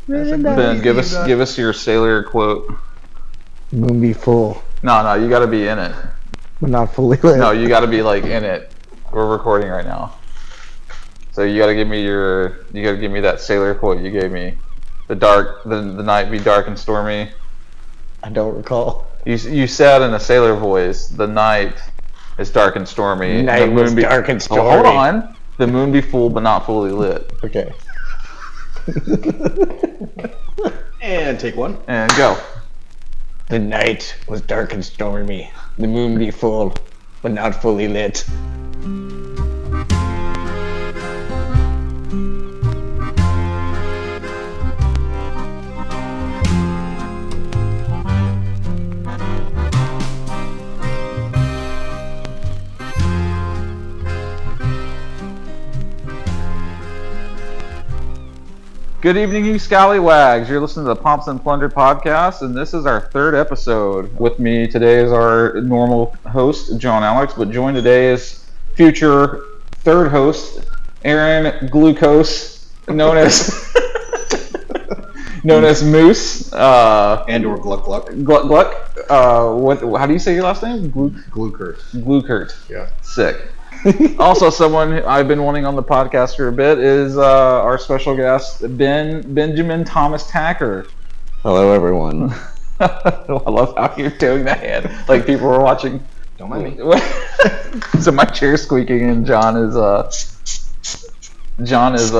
Ben, give us your sailor quote. Moon be full, No, you got to be in it. but not fully lit. No, you got to be like in it. We're recording right now, so you got to give me that sailor quote you gave me. The night be dark and stormy. I don't recall. You said in a sailor voice, the night is dark and stormy. Night the moon was dark and stormy. Hold on. The moon be full, but not fully lit. Okay. And take one. And go. The night was dark and stormy. The moon be full, but not fully lit. Good evening, you scallywags. You're listening to the Pomps and Plunder podcast, and this is our third episode. With me today is our normal host, John Alex, but joined today is future third host, Aaron Glucose, known as Moose, and or Gluck Gluck. Gluck. How do you say your last name? Glukert. Yeah. Sick. Also, someone I've been wanting on the podcast for a bit is our special guest, Benjamin Thomas Tacker. Hello, everyone. I love how you're doing that hand. Like people were watching. Don't mind me. So my chair's squeaking, and John is what is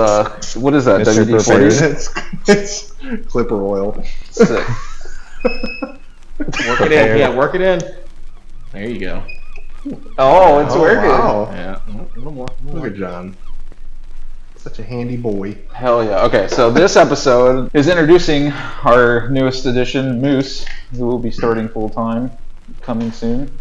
that? WD-40? It's Clipper oil. Sick. Work it in. Yeah, work it in. There you go. Oh, it's working. Wow. Yeah, a little more. Look at John. Such a handy boy. Hell yeah. Okay, so this episode is introducing our newest addition, Moose, who will be starting full time coming soon.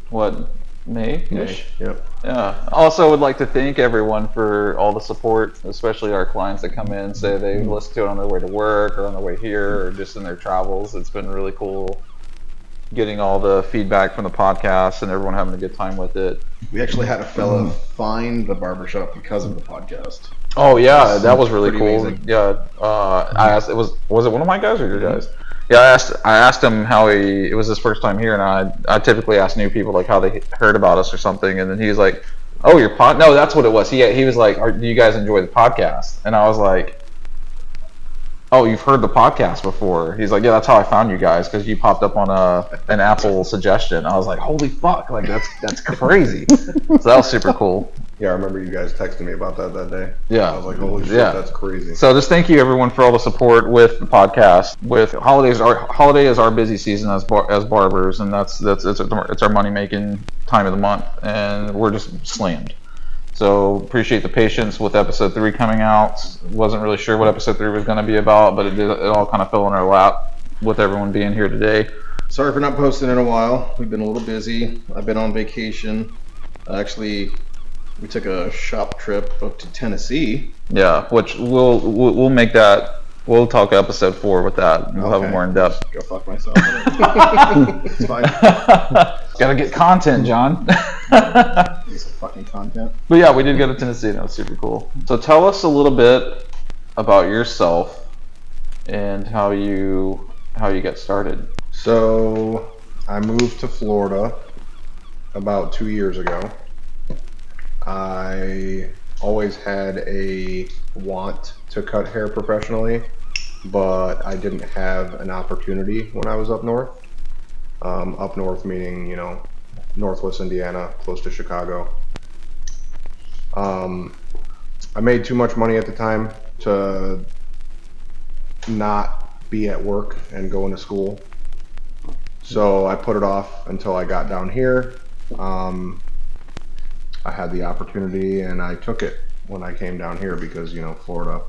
What, May-ish? Yep. Yeah. Also would like to thank everyone for all the support, especially our clients that come in and say they listen to it on their way to work or on their way here or just in their travels. It's been really cool getting all the feedback from the podcast and everyone having a good time with it. We actually had a fella find the barbershop because of the podcast. Oh yeah, that was really cool. Amazing. Yeah, I asked. Was it one of my guys or your guys? Yeah, I asked him how it was his first time here, and I typically ask new people like how they heard about us or something, and then he was like, "Oh, your pod? No, that's what it was." He was like, "Do you guys enjoy the podcast?" And I was like, "Oh, you've heard the podcast before?" He's like, "Yeah, that's how I found you guys because you popped up on an Apple suggestion." I was like, "Holy fuck! Like that's crazy." So that was super cool. Yeah, I remember you guys texting me about that day. Yeah. I was like, holy shit, Yeah. that's crazy. So just thank you everyone for all the support with the podcast. With holidays, holiday is our busy season as barbers, and it's our money making time of the month, and we're just slammed. So appreciate the patience with episode 3 coming out. Wasn't really sure what episode 3 was going to be about, but it all kind of fell in our lap with everyone being here today. Sorry for not posting in a while. We've been a little busy. I've been on vacation. Actually, we took a shop trip up to Tennessee. Yeah, which we'll make that. We'll talk episode 4 with that. We'll have it more in depth. Go fuck myself. It's fine. Gotta get content, John. It's fucking content. But yeah, we did go to Tennessee. That was super cool. So tell us a little bit about yourself and how you got started. So I moved to Florida about 2 years ago. I always had a want to cut hair professionally, but I didn't have an opportunity when I was up north. Up north meaning, Northwest Indiana, close to Chicago. I made too much money at the time to not be at work and go into school. So I put it off until I got down here. I had the opportunity and I took it when I came down here because, Florida,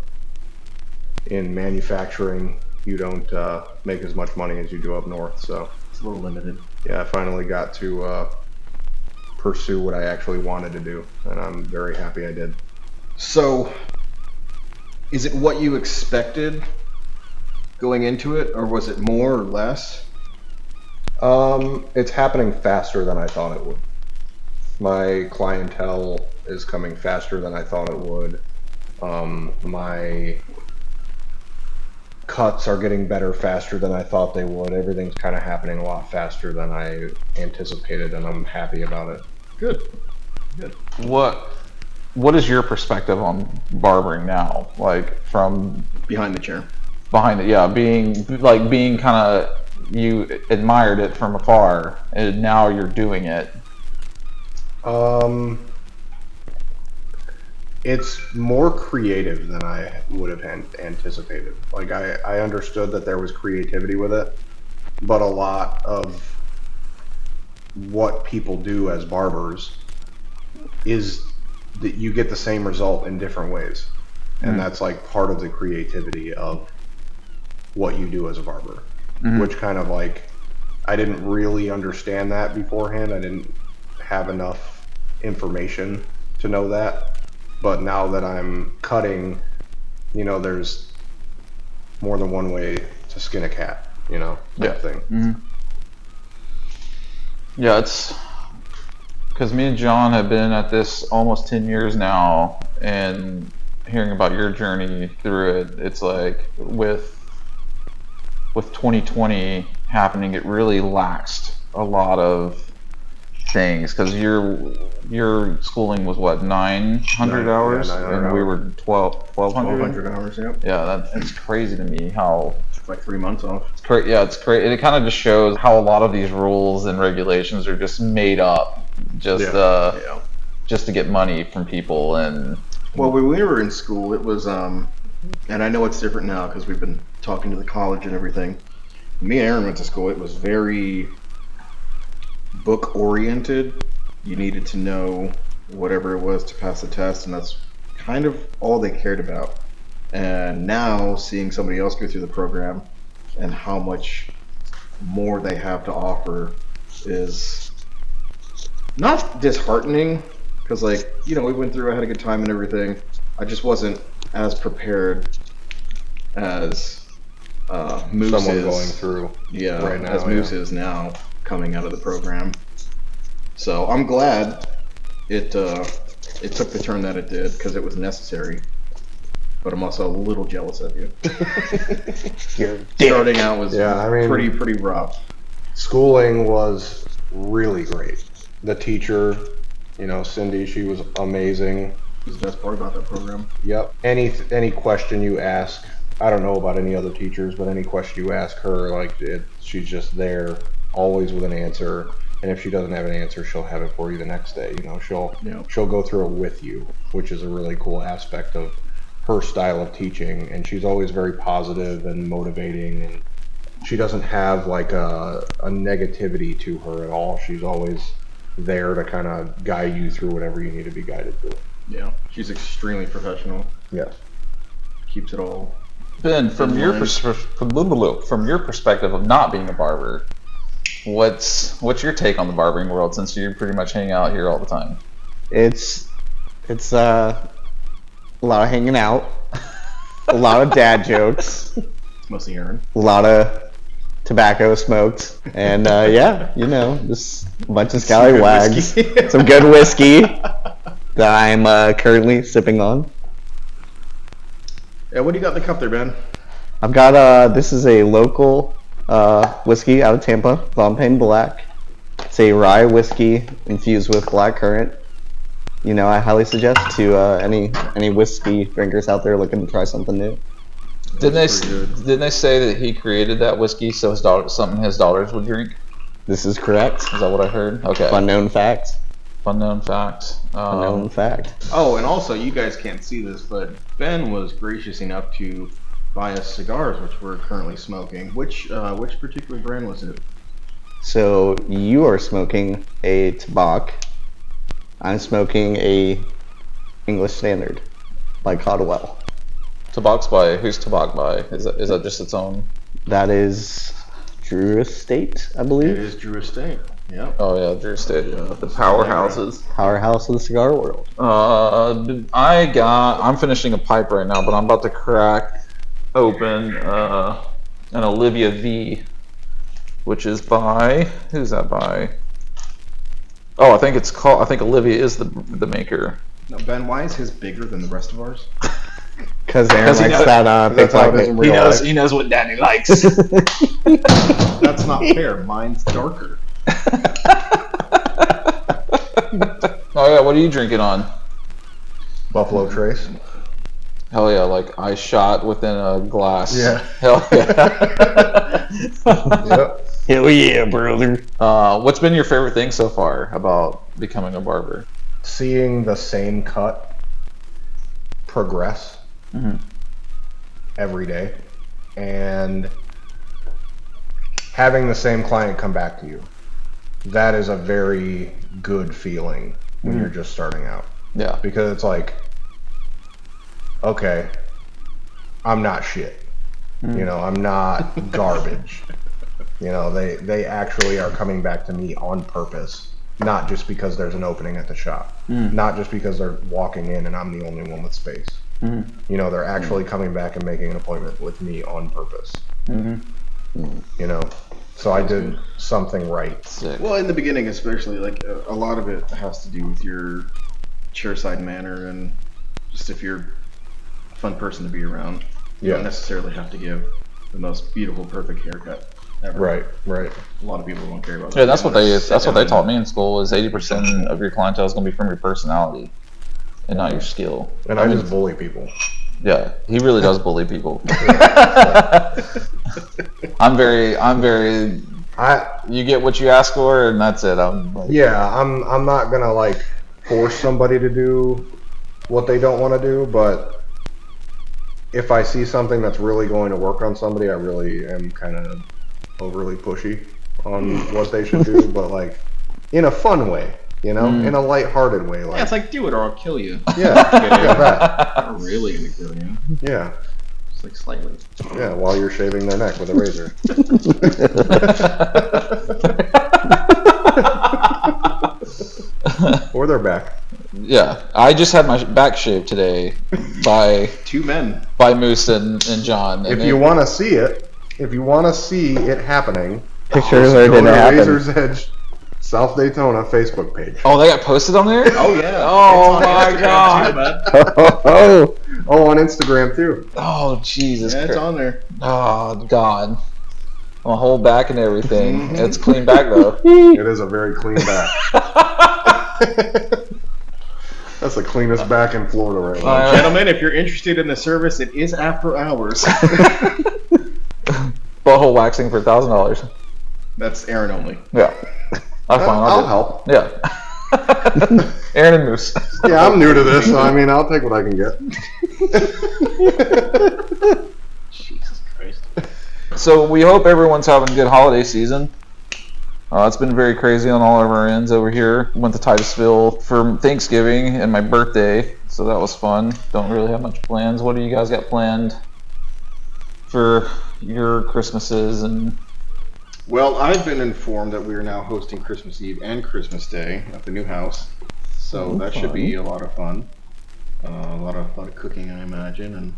in manufacturing, you don't make as much money as you do up north. So It's a little limited. yeah, I finally got to pursue what I actually wanted to do, and I'm very happy I did. So, is it what you expected going into it, or was it more or less? It's happening faster than I thought it would. My clientele is coming faster than I thought it would. My cuts are getting better faster than I thought they would. Everything's kind of happening a lot faster than I anticipated, and I'm happy about it. Good. What is your perspective on barbering now? Like from Behind the chair. behind it, yeah, being kind of, you admired it from afar, and now you're doing it. It's more creative than I would have anticipated. Like I understood that there was creativity with it, but a lot of what people do as barbers is that you get the same result in different ways. And that's like part of the creativity of what you do as a barber, which kind of like, I didn't really understand that beforehand. I didn't have enough information to know that. But now that I'm cutting, you know, there's more than one way to skin a cat, you know, type thing. Yeah, it's because me and John have been at this almost 10 years now, and hearing about your journey through it, it's like with 2020 happening, it really laxed a lot of things, because your schooling was what, 900 hours, 900 and we hours. were 1200. 1,200 hours, yep. Yeah, that's crazy to me how Took like 3 months off. it's great. Yeah, it's great. And it kind of just shows how a lot of these rules and regulations are just made up, just Yeah. just to get money from people. And Well, when we were in school, it was, and I know it's different now because we've been talking to the college and everything. Me and Aaron went to school. It was very book oriented. You needed to know whatever it was to pass the test, and that's kind of all they cared about. And now seeing somebody else go through the program and how much more they have to offer is not disheartening, because, like, you know, we went through, I had a good time and everything. I just wasn't as prepared as Moose Someone is. going through. Yeah, right now, as Moose yeah. is now coming out of the program. So I'm glad it took the turn that it did, because it was necessary. But I'm also a little jealous of you. Starting out was Yeah, I mean- pretty rough. Schooling was really great. The teacher, you know, Cindy, she was amazing. It was the best part about that program. Yep. Any question you ask, I don't know about any other teachers, but any question you ask her, like, she's just there, always with an answer. And if she doesn't have an answer, she'll have it for you the next day. You know, she'll go through it with you, which is a really cool aspect of her style of teaching. And she's always very positive and motivating, and she doesn't have like a negativity to her at all. She's always there to kind of guide you through whatever you need to be guided through. Yeah, she's extremely professional. Yes. Keeps it all. Ben, from your perspective of not being a barber, what's your take on the barbering world, since you pretty much hang out here all the time? It's a lot of hanging out, a lot of dad jokes, It's mostly Aaron. a lot of tobacco smoked, and yeah, you know, just a bunch of scallywags, some good whiskey that I'm currently sipping on. Yeah, what do you got in the cup there, Ben? I've got this is a local whiskey out of Tampa, Pompane Black. It's a rye whiskey infused with blackcurrant. You know, I highly suggest to any whiskey drinkers out there looking to try something new. Didn't That's pretty good. they say that he created that whiskey so his daughters would drink? This is correct. Is that what I heard? Okay. Unknown fact. Unknown fact. Unknown fact. Oh, and also, you guys can't see this, but Ben was gracious enough to buy us cigars, which we're currently smoking. Which particular brand was it? So you are smoking a Tabak. I'm smoking a English Standard by Caldwell. Tabac's by, who's Tabac by? Is that just its own? That is Drew Estate, I It believe. is Drew Estate. Yep. Oh yeah, Drew Estate. The powerhouses. Powerhouse of the cigar world. I'm finishing a pipe right now, but I'm about to crack open an Olivia V, which is by, who's that by? Oh, I think Olivia is the maker. Now, Ben, why is his bigger than the rest of ours? Because Aaron he likes knows- that That's how it big is in blanket. real life. He knows what Danny likes. That's not fair. Mine's darker. Oh yeah, what are you drinking on? Buffalo Trace. Hell yeah, like I shot within a glass. Yeah. Hell yeah. Yep. Hell yeah, brother. What's been your favorite thing so far about becoming a barber? Seeing the same cut progress every day, and having the same client come back to you. That is a very good feeling when you're just starting out, Yeah. because it's like, okay, I'm not shit. You know, I'm not garbage. You know, they actually are coming back to me on purpose, not just because there's an opening at the shop, not just because they're walking in and I'm the only one with space. You know, they're actually coming back and making an appointment with me on purpose. You know, so I did something right. Sick. Well, in the beginning, especially, like a lot of it has to do with your chairside manner and just if you're a fun person to be around. You don't necessarily have to give the most beautiful, perfect haircut ever. Right. A lot of people don't care about that. Yeah, that's what they Sit taught down me in school. Is 80% of your clientele is going to be from your personality, and not your skill. And I just bully people. Yeah, he really does bully people. I'm very. You get what you ask for, and that's it. I'm not gonna like force somebody to do what they don't want to do, but if I see something that's really going to work on somebody, I really am kind of overly pushy on what they should do, but like in a fun way, you know, in a lighthearted way. Like, Yeah, it's like, do it or I'll kill you. yeah, that. I'm not really gonna kill you. Yeah, Just like slightly. yeah, while you're shaving their neck with a razor. Or their back. Yeah, I just had my back shaved today by 2 men. Moose and John. If you want to see it, happening, Pictures go are to gonna happen. Razor's Edge, South Daytona Facebook page. Oh, they got posted on there? Oh yeah. Oh It's on my Instagram God. too, bud. Oh, Oh, on Instagram too. Oh, Jesus Yeah, it's Christ. on there. Oh, God. My whole back and everything. It's clean back, though. It is a very clean back. That's the cleanest back in Florida right now. Gentlemen, if you're interested in the service, it is after hours. Butthole waxing for $1,000. That's Aaron only. Yeah. That's fine. I'll do it. help. Yeah. Aaron and Moose. Yeah, I'm new to this, so I mean, I'll take what I can get. Jesus Christ. So we hope everyone's having a good holiday season. It's been very crazy on all of our ends over here. Went to Titusville for Thanksgiving and my birthday, so that was fun. Don't really have much plans. What do you guys got planned for your Christmases and? Well, I've been informed that we are now hosting Christmas Eve and Christmas Day at the new house, so that should be a lot of fun. A lot of cooking, I imagine, and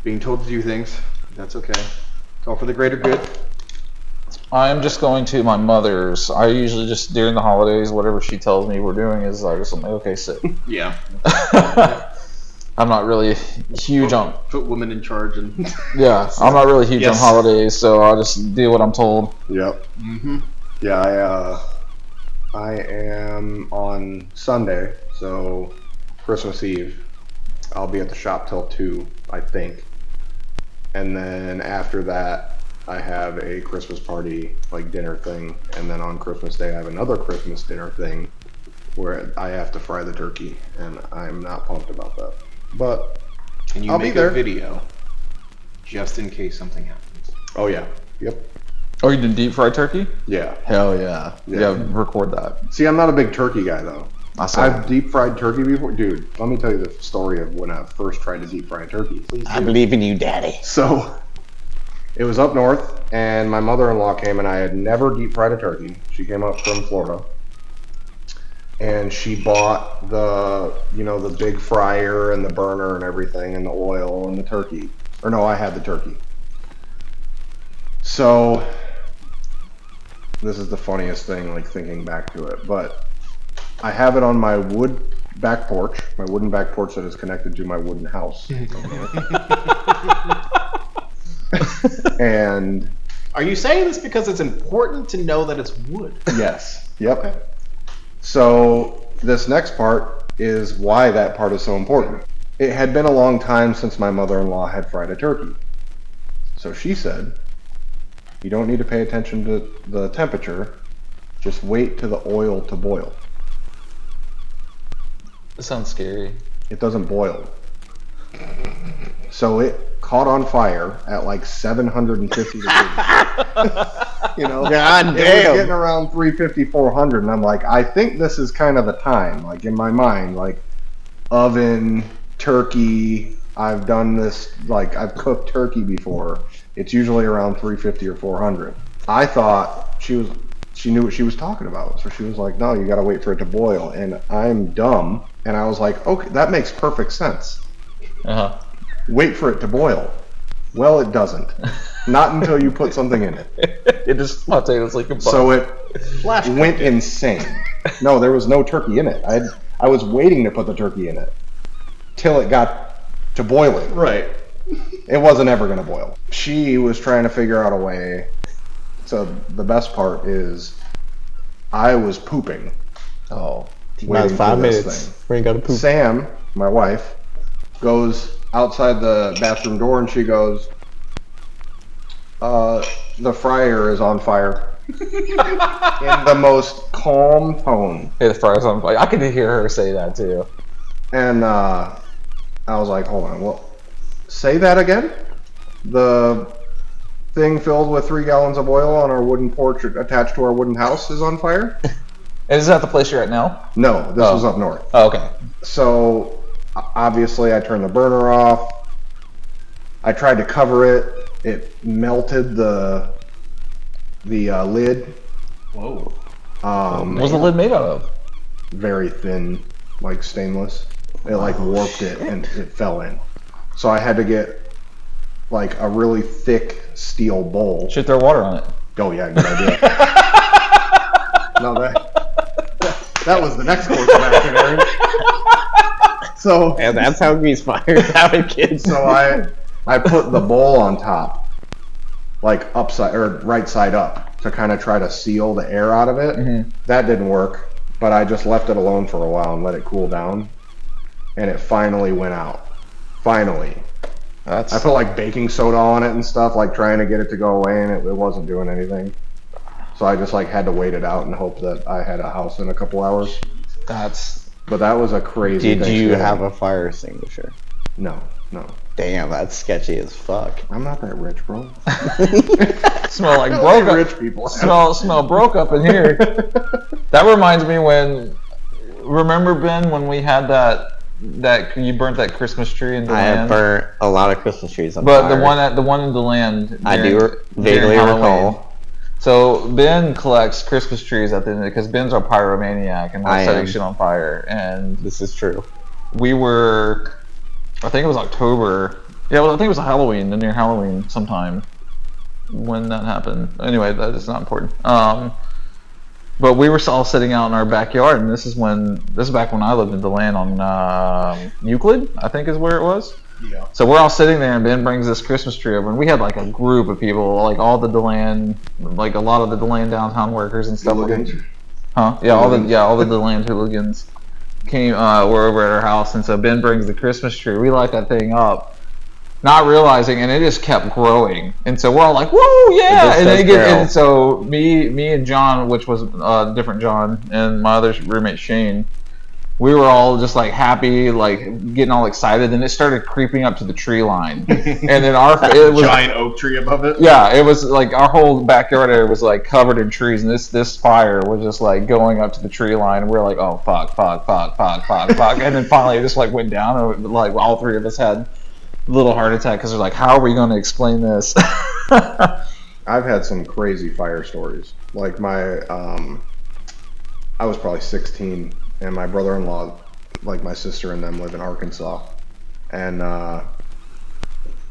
being told to do things. That's okay. It's all for the greater good. I'm just going to my mother's. I usually just during the holidays, whatever she tells me we're doing is I just am like, okay, sit. Yeah. I'm not really huge on. Put women in charge and. Yeah, I'm not really huge on Yes. holidays, so I'll just do what I'm told. Yep. Mm-hmm. Yeah, I am on Sunday, so Christmas Eve. I'll be at the shop till 2, I think. And then after that, I have a Christmas party, like dinner thing. And then on Christmas Day, I have another Christmas dinner thing where I have to fry the turkey. And I'm not pumped about that. But And you I'll be make there. a video just in case something happens. oh yeah, yep, Oh, you did deep fried turkey? yeah. Hell yeah. Yeah. Yeah, record that. See, I'm not a big turkey guy though. I saw. I've deep fried turkey before, dude. Let me tell you the story of when I first tried to deep fry turkey. Please I do. believe in you, Daddy. So it was up north, and my mother-in-law came, and I had never deep fried a turkey. She came up from Florida, and she bought the big fryer and the burner and everything, and the oil and the turkey. Or no, I had the turkey. So this is the funniest thing, like thinking back to it, but I have it on my wood back porch, my wooden back porch that is connected to my wooden house. And Are you saying this because it's important to know that it's wood? yes, yep. So this next part is why that part is so important. It had been a long time since my mother-in-law had fried a turkey. So she said, you don't need to pay attention to the temperature, just wait till the oil to boil. It sounds scary. It doesn't boil. So it caught on fire at like 750 degrees. You know, God it was damn. getting around 350, 400, and I'm like, I think this is kind of the time. Like in my mind, like oven, turkey. I've done this. Like I've cooked turkey before. It's usually around 350 or 400. I thought she knew what she was talking about. So she was like, no, you got to wait for it to boil. And I'm dumb. And I was like, okay, that makes perfect sense. Uh-huh. Wait for it to boil. Well, it doesn't. Not until you put something in it. It just spontaneously combusted. So it went insane. No, there was no turkey in it. I was waiting to put the turkey in it till it got to boiling. Right. It wasn't ever going to boil. She was trying to figure out a way. So the best part is I was pooping. Oh. About Waiting 5 for this minutes. thing. We ain't got to poop. Sam, my wife, goes outside the bathroom door and she goes, the fryer is on fire. In the most calm tone. Hey, the fryer's on fire. I could hear her say that too. And I was like, hold on, well, say that again? The thing filled with 3 gallons of oil on our wooden porch attached to our wooden house is on fire? And is that the place you're at now? No, this was up north. Oh, okay. So obviously I turned the burner off. I tried to cover it. It melted the lid. Whoa. What was the lid made out of? Very thin, like stainless. It like warped it and it fell in. So I had to get like a really thick steel bowl. Should throw water on it. Oh yeah, good idea. No, that was the next course of action, Aaron. So Yeah, that's how grease fires happen, kids. so I put the bowl on top, like upside or right side up, to kind of try to seal the air out of it. Mm-hmm. That didn't work, but I just left it alone for a while and let it cool down, and it finally went out. Finally. That's I put like baking soda on it and stuff, like trying to get it to go away, and it wasn't doing anything. So I just like had to wait it out and hope that I had a house in a couple hours. that's But that was a crazy Did you Thanksgiving. have a fire extinguisher? No. Damn, that's sketchy as fuck. I'm not that rich, bro. smell like broke up. Rich people. Smell broke up in here. That reminds me remember Ben when we had that you burnt that Christmas tree in I have DeLand? burnt a lot of Christmas trees on But fire. the one in DeLand. I during- do vaguely during Halloween. recall. So Ben collects Christmas trees at the end because Ben's our pyromaniac and I loves setting am. shit on fire. And This is true. we were, I think it was October. Yeah, well, I think it was Halloween, near Halloween sometime when that happened. Anyway, that is not important. But we were all sitting out in our backyard, and this is back when I lived in DeLand on Euclid, I think is where it was. Yeah. So we're all sitting there, and Ben brings this Christmas tree over, and we had like a group of people, like all the DeLand, like a lot of the DeLand downtown workers and stuff. Hooligans? Huh? Yeah, all the DeLand hooligans came were over at our house, and so Ben brings the Christmas tree. We light that thing up, not realizing, and it just kept growing. And so we're all like, "Woo, yeah!" And then and so me and John, which was a different John, and my other roommate Shane, we were all just like happy, like getting all excited, and it started creeping up to the tree line. And then it was Giant oak tree above it. yeah, it was like our whole backyard area was like covered in trees, and this fire was just like going up to the tree line. And we were like, oh fuck, and then finally it just like went down, and like all three of us had a little heart attack because we're like, how are we going to explain this? I've had some crazy fire stories. Like I was probably 16, and my brother-in-law, like my sister and them, live in Arkansas, and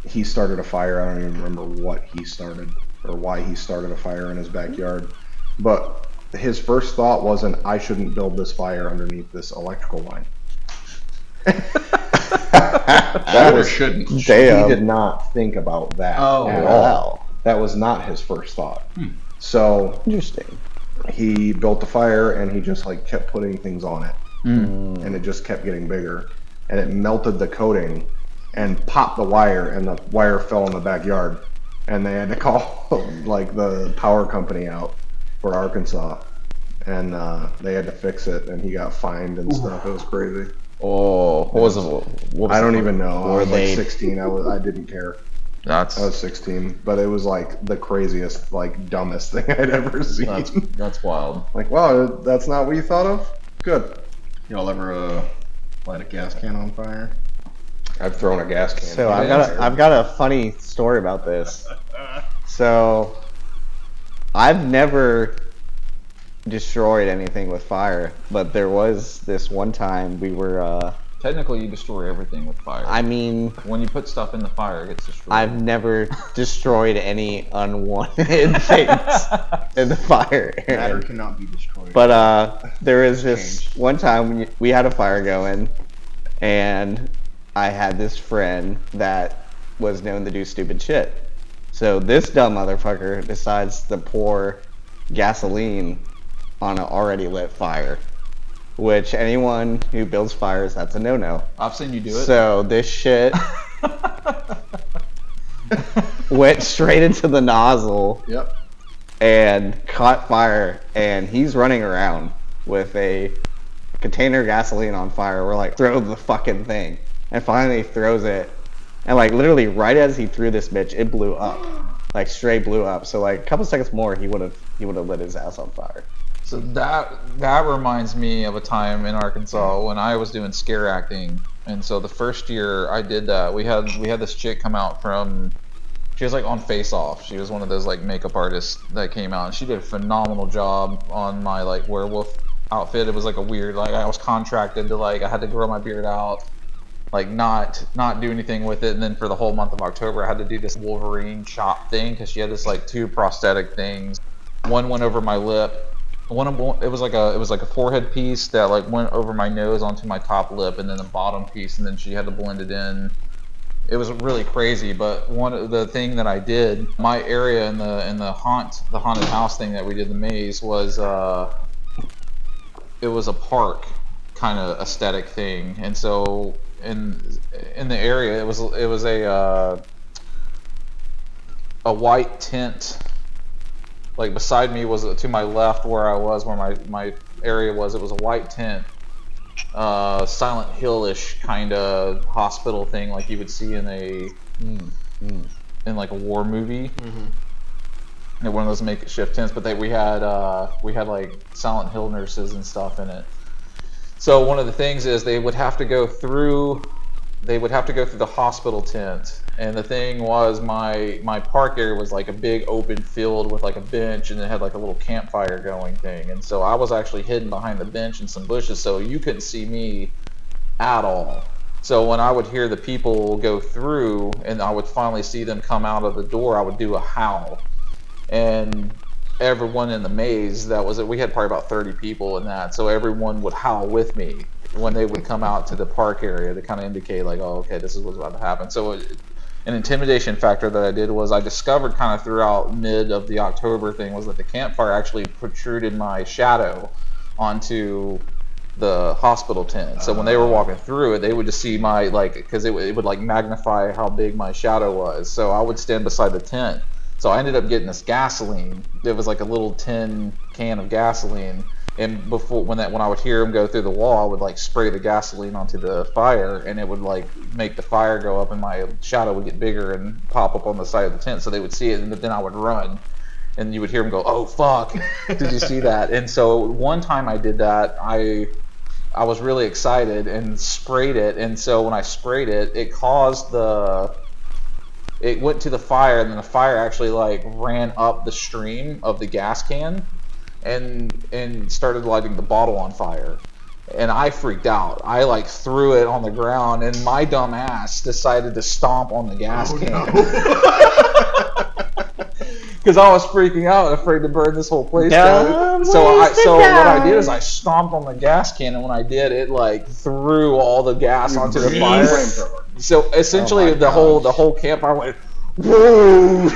he started a fire. I don't even remember what he started or why he started a fire in his backyard, but his first thought wasn't, I shouldn't build this fire underneath this electrical line. That or shouldn't. Damn. He did not think about that Oh, at wow. all. That was not his first thought. So Interesting. he built the fire and he just like kept putting things on it, Mm. and it just kept getting bigger, and it melted the coating and popped the wire, and the wire fell in the backyard, and they had to call like the power company out for Arkansas, and they had to fix it, and he got fined and stuff. It was crazy. Oh, what was it? I don't even know. I Were was like they- 16. I didn't care. That's I was 16, but it was like the craziest, like dumbest thing I'd ever seen. that's wild. Like, wow, that's not what you thought of? Good. Y'all ever light a gas can on fire? I've thrown a gas can. So I've got a funny story about this. So I've never destroyed anything with fire, but there was this one time we were. Technically, you destroy everything with fire. I mean, when you put stuff in the fire, it gets destroyed. I've never destroyed any unwanted things in the fire. Matter cannot be destroyed. But there was this one time when we had a fire going, and I had this friend that was known to do stupid shit. So this dumb motherfucker decides to pour gasoline on an already lit fire, which anyone who builds fires, that's a no-no. I've seen you do it. So this shit went straight into the nozzle Yep. and caught fire, and he's running around with a container of gasoline on fire. We're like, throw the fucking thing. And finally he throws it, and like literally right as he threw this bitch, it blew up. Like straight blew up. So like a couple seconds more, he would have lit his ass on fire. So that reminds me of a time in Arkansas when I was doing scare acting, and so the first year I did that, we had this chick come out from, she was like on Face Off. She was one of those like makeup artists that came out, and she did a phenomenal job on my like werewolf outfit. It was like a weird, like I was contracted to like, I had to grow my beard out, like not do anything with it, and then for the whole month of October I had to do this Wolverine chop thing because she had this like two prosthetic things. One went over my lip. It was like a forehead piece that like went over my nose onto my top lip, and then the bottom piece, and then she had to blend it in. It was really crazy, but one of the thing that I did, my area in the haunted house thing that we did, the maze, was it was a park kind of aesthetic thing, and so in the area it was a white tent. Like beside me was, to my left where I was, where my area was, it was a white tent, Silent Hill-ish kind of hospital thing, like you would see in in like a war movie. And one of those makeshift tents, but we had like Silent Hill nurses and stuff in it. So one of the things is they would have to go through the hospital tent, and the thing was my park area was like a big open field with like a bench, and it had like a little campfire going thing, and so I was actually hidden behind the bench and some bushes, so you couldn't see me at all. So when I would hear the people go through and I would finally see them come out of the door, I would do a howl, and everyone in the maze, we had probably about 30 people in that, so everyone would howl with me when they would come out to the park area to kind of indicate like, oh, okay, this is what's about to happen. So an intimidation factor that I did was I discovered kind of throughout mid of the October thing was that the campfire actually protruded my shadow onto the hospital tent. So when they were walking through it, they would just see my, like, because it would like magnify how big my shadow was. So I would stand beside the tent. So I ended up getting this gasoline. It was like a little tin can of gasoline. And when I would hear them go through the wall, I would like spray the gasoline onto the fire, and it would like make the fire go up, and my shadow would get bigger and pop up on the side of the tent, so they would see it, and then I would run, and you would hear them go, "Oh fuck, did you see that?" And so one time I did that, I was really excited and sprayed it, and so when I sprayed it, it went to the fire, and then the fire actually like ran up the stream of the gas can and started lighting the bottle on fire. And I freaked out. I like threw it on the ground, and my dumb ass decided to stomp on the gas can. Because because I was freaking out, afraid to burn this whole place down. Dumb So ways to what I did die. is I stomped on the gas can, and when I did, it like threw all the gas onto the Breathe. fire. Flamethrower. So essentially, Oh my the whole campfire went. Whoa!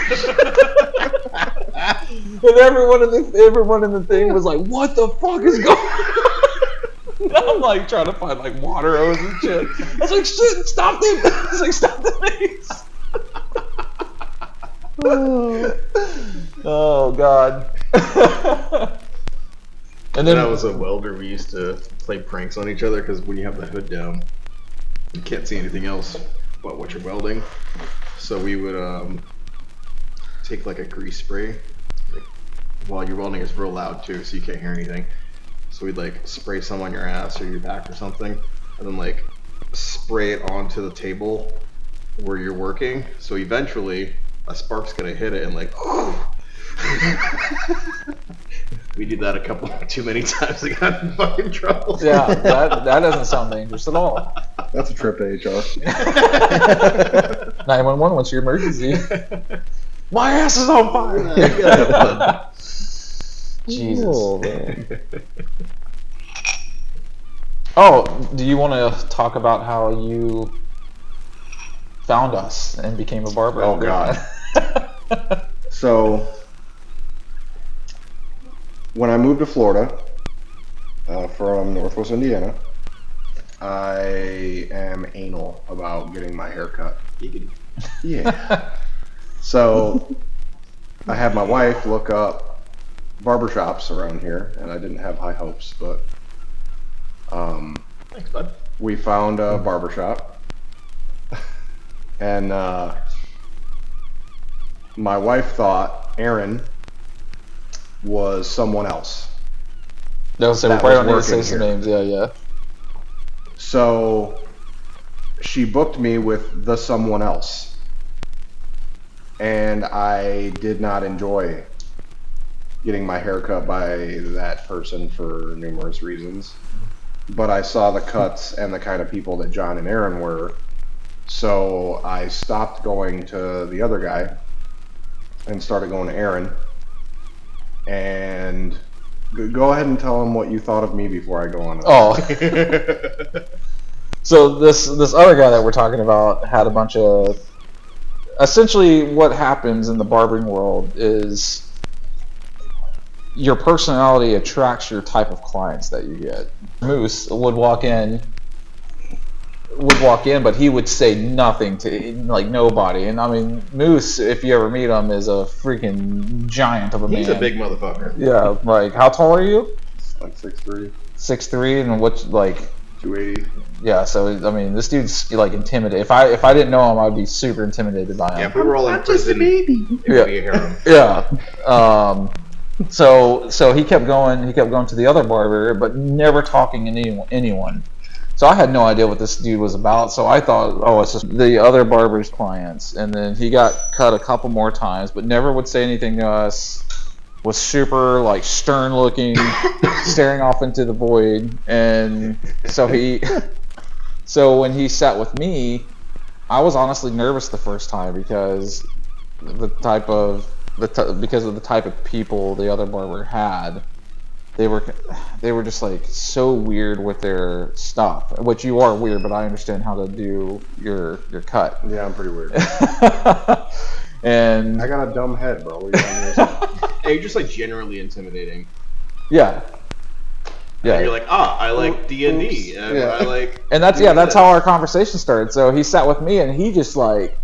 And everyone in the thing was like, "What the fuck is going on?" And I'm like trying to find like water hose and shit. I was like, "Shit, stop them!" I was like, "Stop the maze!" Oh god. And When then I was a welder, we used to play pranks on each other because when you have the hood down, you can't see anything else but what you're welding. So we would take like a grease spray. Like, while you're welding, it's real loud too, so you can't hear anything. So we'd like spray some on your ass or your back or something, and then like spray it onto the table where you're working. So eventually, a spark's gonna hit it and like. We did that a couple too many times. I got in fucking trouble. yeah, that doesn't sound dangerous at all. That's a trip to HR. 911, what's your emergency? My ass is on fire. Jesus. Oh, man. Oh, do you want to talk about how you found us and became a barber? Oh, God. So, when I moved to Florida from Northwest Indiana, I am anal about getting my hair cut. Yeah. So, I had my wife look up barbershops around here, and I didn't have high hopes, but Thanks, bud. we found a barbershop, and my wife thought Aaron was someone else. No, so we That probably was don't need to say working some here. names. Yeah. So she booked me with the someone else, and I did not enjoy getting my hair cut by that person for numerous reasons. But I saw the cuts and the kind of people that John and Aaron were, so I stopped going to the other guy and started going to Aaron. And go ahead and tell him what you thought of me before I go on. Oh. So this other guy that we're talking about had a bunch of. Essentially, what happens in the barbering world is your personality attracts your type of clients that you get. Moose would walk in, but he would say nothing to like nobody. And I mean, Moose, if you ever meet him, is a freaking giant of a man. He's a big motherfucker. Yeah, like how tall are you? Like 6'3", 6'3", and what's like 280. yeah. So I mean, this dude's like intimidated. If I didn't know him, I'd be super intimidated by him. Yeah, if we were all in prison, it would be a harem. Yeah. So he kept going to the other barber, but never talking to anyone. So I had no idea what this dude was about. So I thought, oh, it's just the other barber's clients. And then he got cut a couple more times, but never would say anything to us. Was super like stern looking, staring off into the void. And so when he sat with me, I was honestly nervous the first time because of the type of people the other barber had. They were just like so weird with their stuff, which you are weird, but I understand how to do your cut. Yeah, I'm pretty weird. And I got a dumb head, bro. What are you trying to say? Hey, you're just like generally intimidating. yeah. And you're like, I like D&D. And Yeah. I like. And that's how our conversation started. So he sat with me and he just like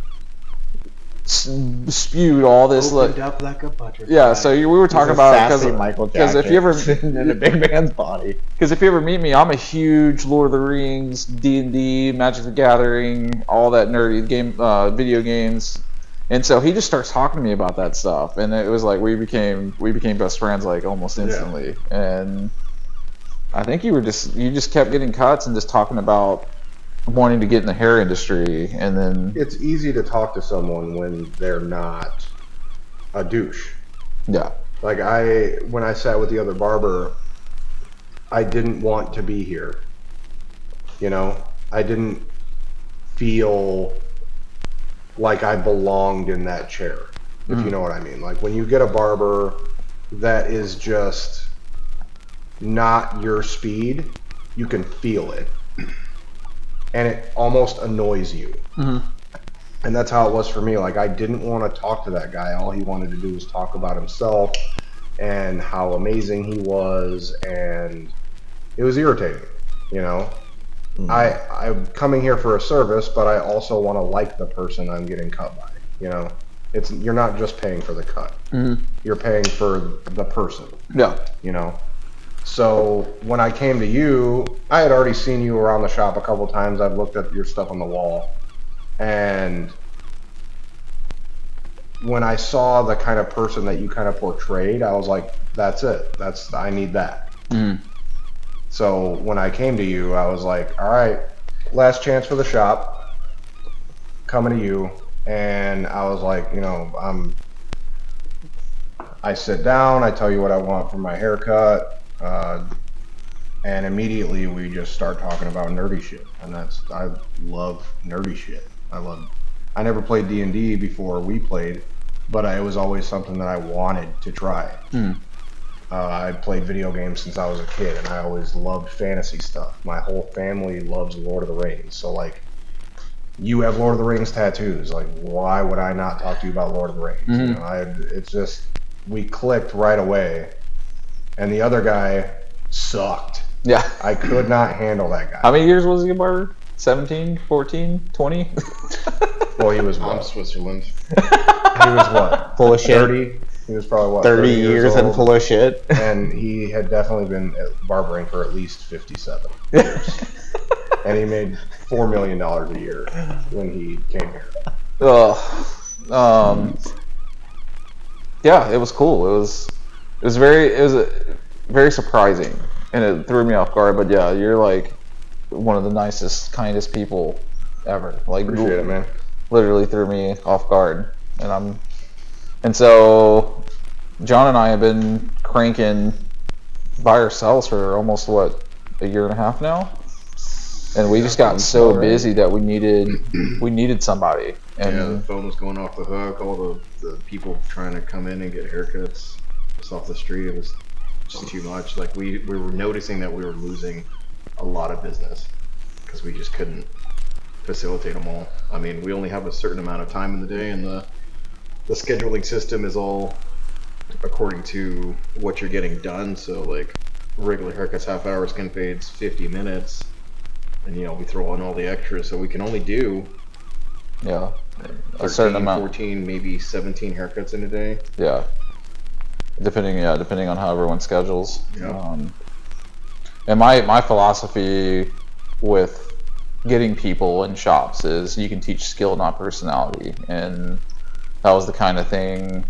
spewed all this Opened up like a butterfly. yeah. So we were talking He's a about sassy Michael because Jackson if you ever in a big man's body. Because if you ever meet me, I'm a huge Lord of the Rings, D&D, Magic the Gathering, all that nerdy video games, and so he just starts talking to me about that stuff, and it was like we became best friends like almost instantly. And I think you just kept getting cuts and just talking about wanting to get in the hair industry, and then It's easy to talk to someone when they're not a douche. yeah, Like when I sat with the other barber, I didn't want to be here. You know, I didn't feel like I belonged in that chair. if you know what I mean. Like when you get a barber that is just not your speed, you can feel it. And it almost annoys you. And that's how it was for me. Like, I didn't want to talk to that guy. All he wanted to do was talk about himself and how amazing he was. And it was irritating, you know? I'm coming here for a service, but I also want to like the person I'm getting cut by, you know? You're not just paying for the cut. You're paying for the person, Yeah. you know? So when I came to you, I had already seen you around the shop a couple times. I've looked at your stuff on the wall. And when I saw the kind of person that you kind of portrayed, I was like, that's it. I need that. So when I came to you, I was like, all right, last chance for the shop, coming to you. And I was like, you know, I sit down, I tell you what I want for my haircut, and immediately we just start talking about nerdy shit. And I love nerdy shit. I never played D&D before we played, but it was always something that I wanted to try. I played video games since I was a kid, and I always loved fantasy stuff. My whole family loves Lord of the Rings, so like, you have Lord of the Rings tattoos. Like, why would I not talk to you about Lord of the Rings? You know, it's just, we clicked right away, and the other guy sucked. Yeah. I could not handle that guy. How many years was he a barber? 17, 14, 20? Well, he was From what? Switzerland. He was what? Full of shit. 30? He was probably what? 30 years and old. full of shit. And he had definitely been barbering for at least 57 years. And he made $4 million a year when he came here. Yeah, it was cool. It was very surprising, and it threw me off guard. But yeah, you're like one of the nicest, kindest people ever. Like, Appreciate it, man. Literally threw me off guard, and so John and I have been cranking by ourselves for almost a year and a half now. And we just got so busy that we needed somebody. And Yeah, the phone was going off the hook. All the people trying to come in and get haircuts just off the street. It was just too much. Like we were noticing that we were losing a lot of business because we just couldn't facilitate them all. I mean, we only have a certain amount of time in the day, and the scheduling system is all according to what you're getting done. So like regular haircuts, half hour, skin fades, 50 minutes. And you know, we throw on all the extras, so we can only do yeah, 13, a certain amount. 14, maybe 17 haircuts in a day. Yeah, depending on how everyone schedules. Yeah. And my philosophy with getting people in shops is you can teach skill, not personality, and that was the kind of thing.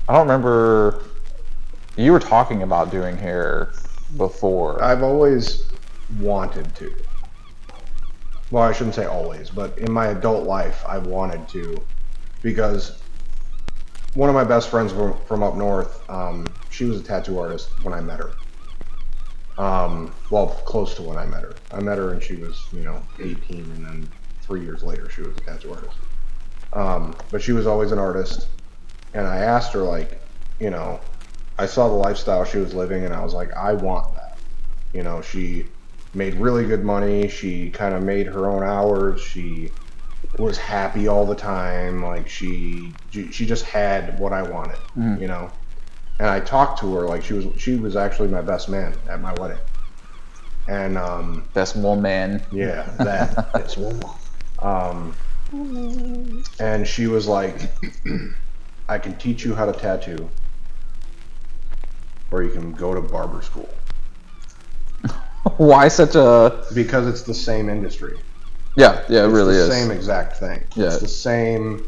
I don't remember. You were talking about doing hair before. I've always wanted to. Well, I shouldn't say always, but in my adult life, I wanted to, because one of my best friends from up north, she was a tattoo artist when I met her. Well, close to when I met her. I met her and she was, 18, and then 3 years later, she was a tattoo artist. But she was always an artist, and I asked her, like, I saw the lifestyle she was living, and I was like, I want that. She made really good money. She kind of made her own hours. She was happy all the time. Like she just had what I wanted, And I talked to her like she was actually my best man at my wedding. And best woman. Yeah, that best woman. And she was like, I can teach you how to tattoo, or you can go to barber school. Why such a? Because it's the same industry. Yeah, it really is. It's the same exact thing. Yeah. It's the same.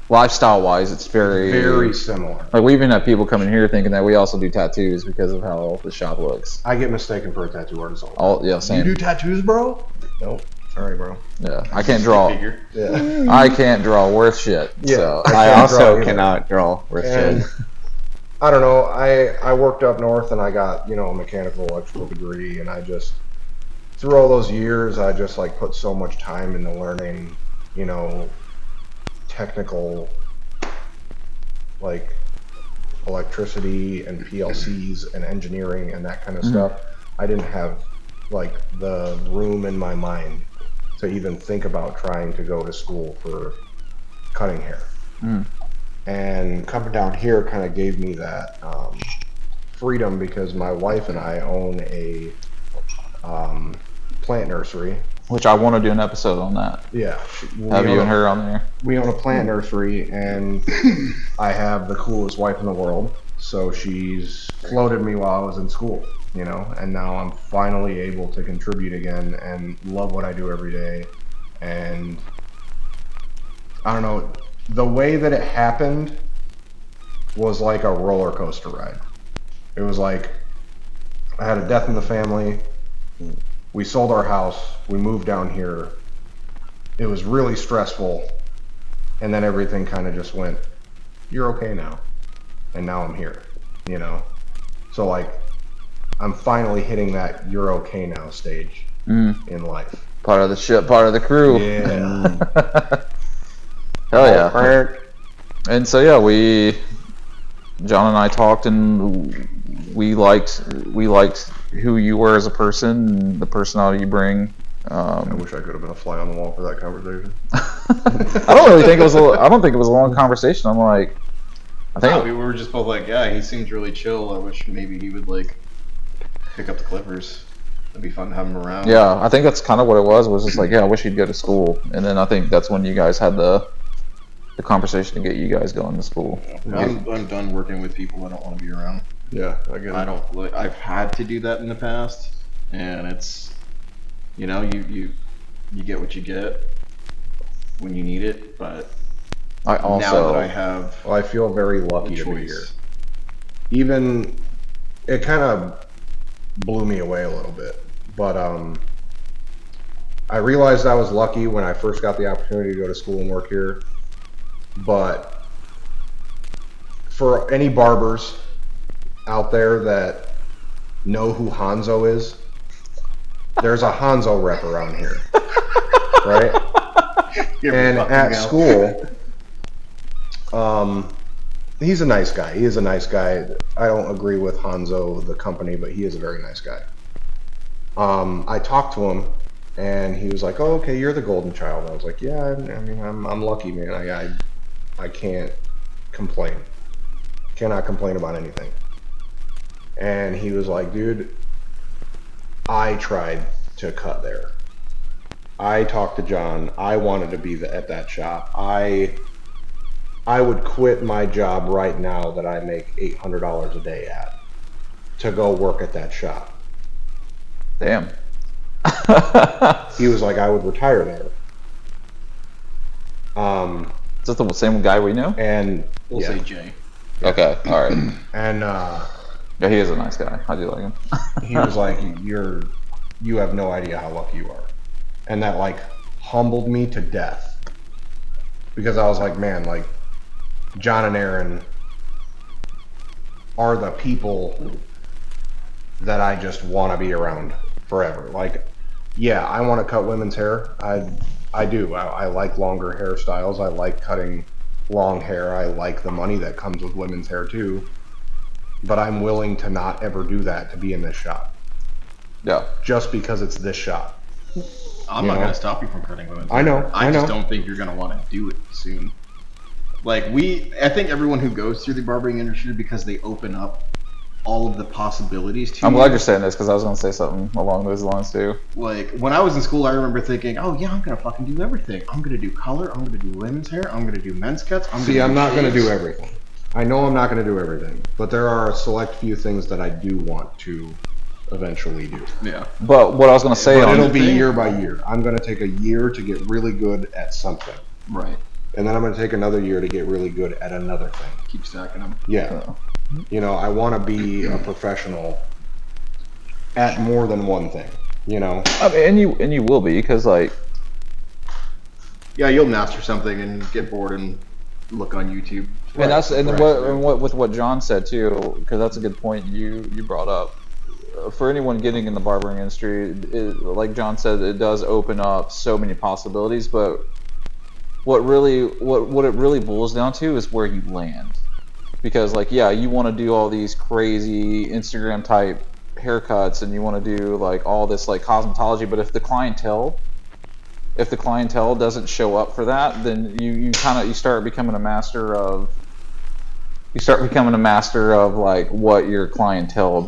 Lifestyle-wise, it's very similar. Like we even have people coming here thinking that we also do tattoos because of how the shop looks. I get mistaken for a tattoo artist all the time. Yeah, same. You do tattoos, bro? Nope. Sorry, bro. Yeah, I can't draw. Yeah. I can't draw worth shit. Yeah. So. I also cannot draw worth And shit. I don't know. I worked up north and I got, a mechanical electrical degree, and I just, through all those years, I just like put so much time into learning, technical like electricity and PLCs and engineering and that kind of Mhm. stuff, I didn't have like the room in my mind to even think about trying to go to school for cutting hair. Mm. And coming down here kind of gave me that freedom because my wife and I own a plant nursery. Which I want to do an episode on that. Yeah, Have you and her on there? we own a plant nursery, and I have the coolest wife in the world. So she's floated me while I was in school, you know, and now I'm finally able to contribute again and love what I do every day. And I don't know, the way that it happened was like a roller coaster ride. It was like I had a death in the family. We sold our house. We moved down here. It was really stressful. And then everything kind of just went, you're okay now. And now I'm here, you know? So, like, I'm finally hitting that you're okay now stage in life. Part of the ship, part of the crew. Yeah. Hell yeah. And so yeah, John and I talked, and we liked who you were as a person, and the personality you bring. I wish I could have been a fly on the wall for that conversation. I don't really think it was. I don't think it was a long conversation. I'm like, I think we were just both like, yeah, he seems really chill. I wish maybe he would like pick up the Clippers. It'd be fun to have him around. Yeah, I think that's kind of what it was. Was just like, yeah, I wish he'd go to school, and then I think that's when you guys had the conversation to get you guys going to school. I'm done working with people I don't want to be around. Yeah, I get it. I don't like. I've had to do that in the past, and it's, you know, you get what you get when you need it. But I also now that I have Well, I feel very a lucky to be here. choice, Even, it kind of blew me away a little bit. But I realized I was lucky when I first got the opportunity to go to school and work here. But for any barbers out there that know who Hanzo is, there's a Hanzo rep around here, right? And at school, he's a nice guy. He is a nice guy. I don't agree with Hanzo, the company, but he is a very nice guy. I talked to him, and he was like, "Oh, okay, you're the golden child." I was like, "Yeah, I mean, I'm lucky, man. I can't complain. Cannot complain about anything." And he was like, "Dude, I tried to cut there. I talked to John. I wanted to be at that shop. I would quit my job right now that I make $800 a day at to go work at that shop." damn. He was like, "I would retire there." Is that the same guy we know? And we'll yeah. say Jay. Okay, all right. And Yeah, he is a nice guy. I do like him. he was like, you have no idea how lucky you are. And that like humbled me to death. Because I was like, man, like John and Aaron are the people that I just want to be around forever. Like, yeah, I want to cut women's hair. I do. I like longer hairstyles. I like cutting long hair. I like the money that comes with women's hair too. But I'm willing to not ever do that to be in this shop. Yeah. Just because it's this shop. I'm You not know? gonna stop you from cutting women's I know, hair. I I just know. don't think you're gonna want to do it soon. Like I think everyone who goes through the barbering industry, because they open up all of the possibilities to I'm you. glad you're saying this because I was going to say something along those lines too. Like when I was in school, I remember thinking, "Oh yeah, I'm gonna fucking do everything. I'm gonna do color. I'm gonna do women's hair. I'm gonna do men's cuts. I'm not going to do shaves." everything. I know I'm not going to do everything. But there are a select few things that I do want to eventually do. Yeah. But what I was going to say But on it'll be thing- year by year. I'm going to take a year to get really good at something. Right. And then I'm going to take another year to get really good at another thing. Keep stacking them. Yeah. You know, I want to be a professional at more than one thing, you know? I mean, and you will be because like Yeah, you'll master something and get bored and look on YouTube. and that's and right. what with what John said too, because that's a good point you brought up. For anyone getting in the barbering industry, like John said, it does open up so many possibilities. But what it really boils down to is where you land. because like yeah, you want to do all these crazy Instagram type haircuts and you want to do like all this like cosmetology, but if the clientele doesn't show up for that, then you kind of you start becoming a master of like what your clientele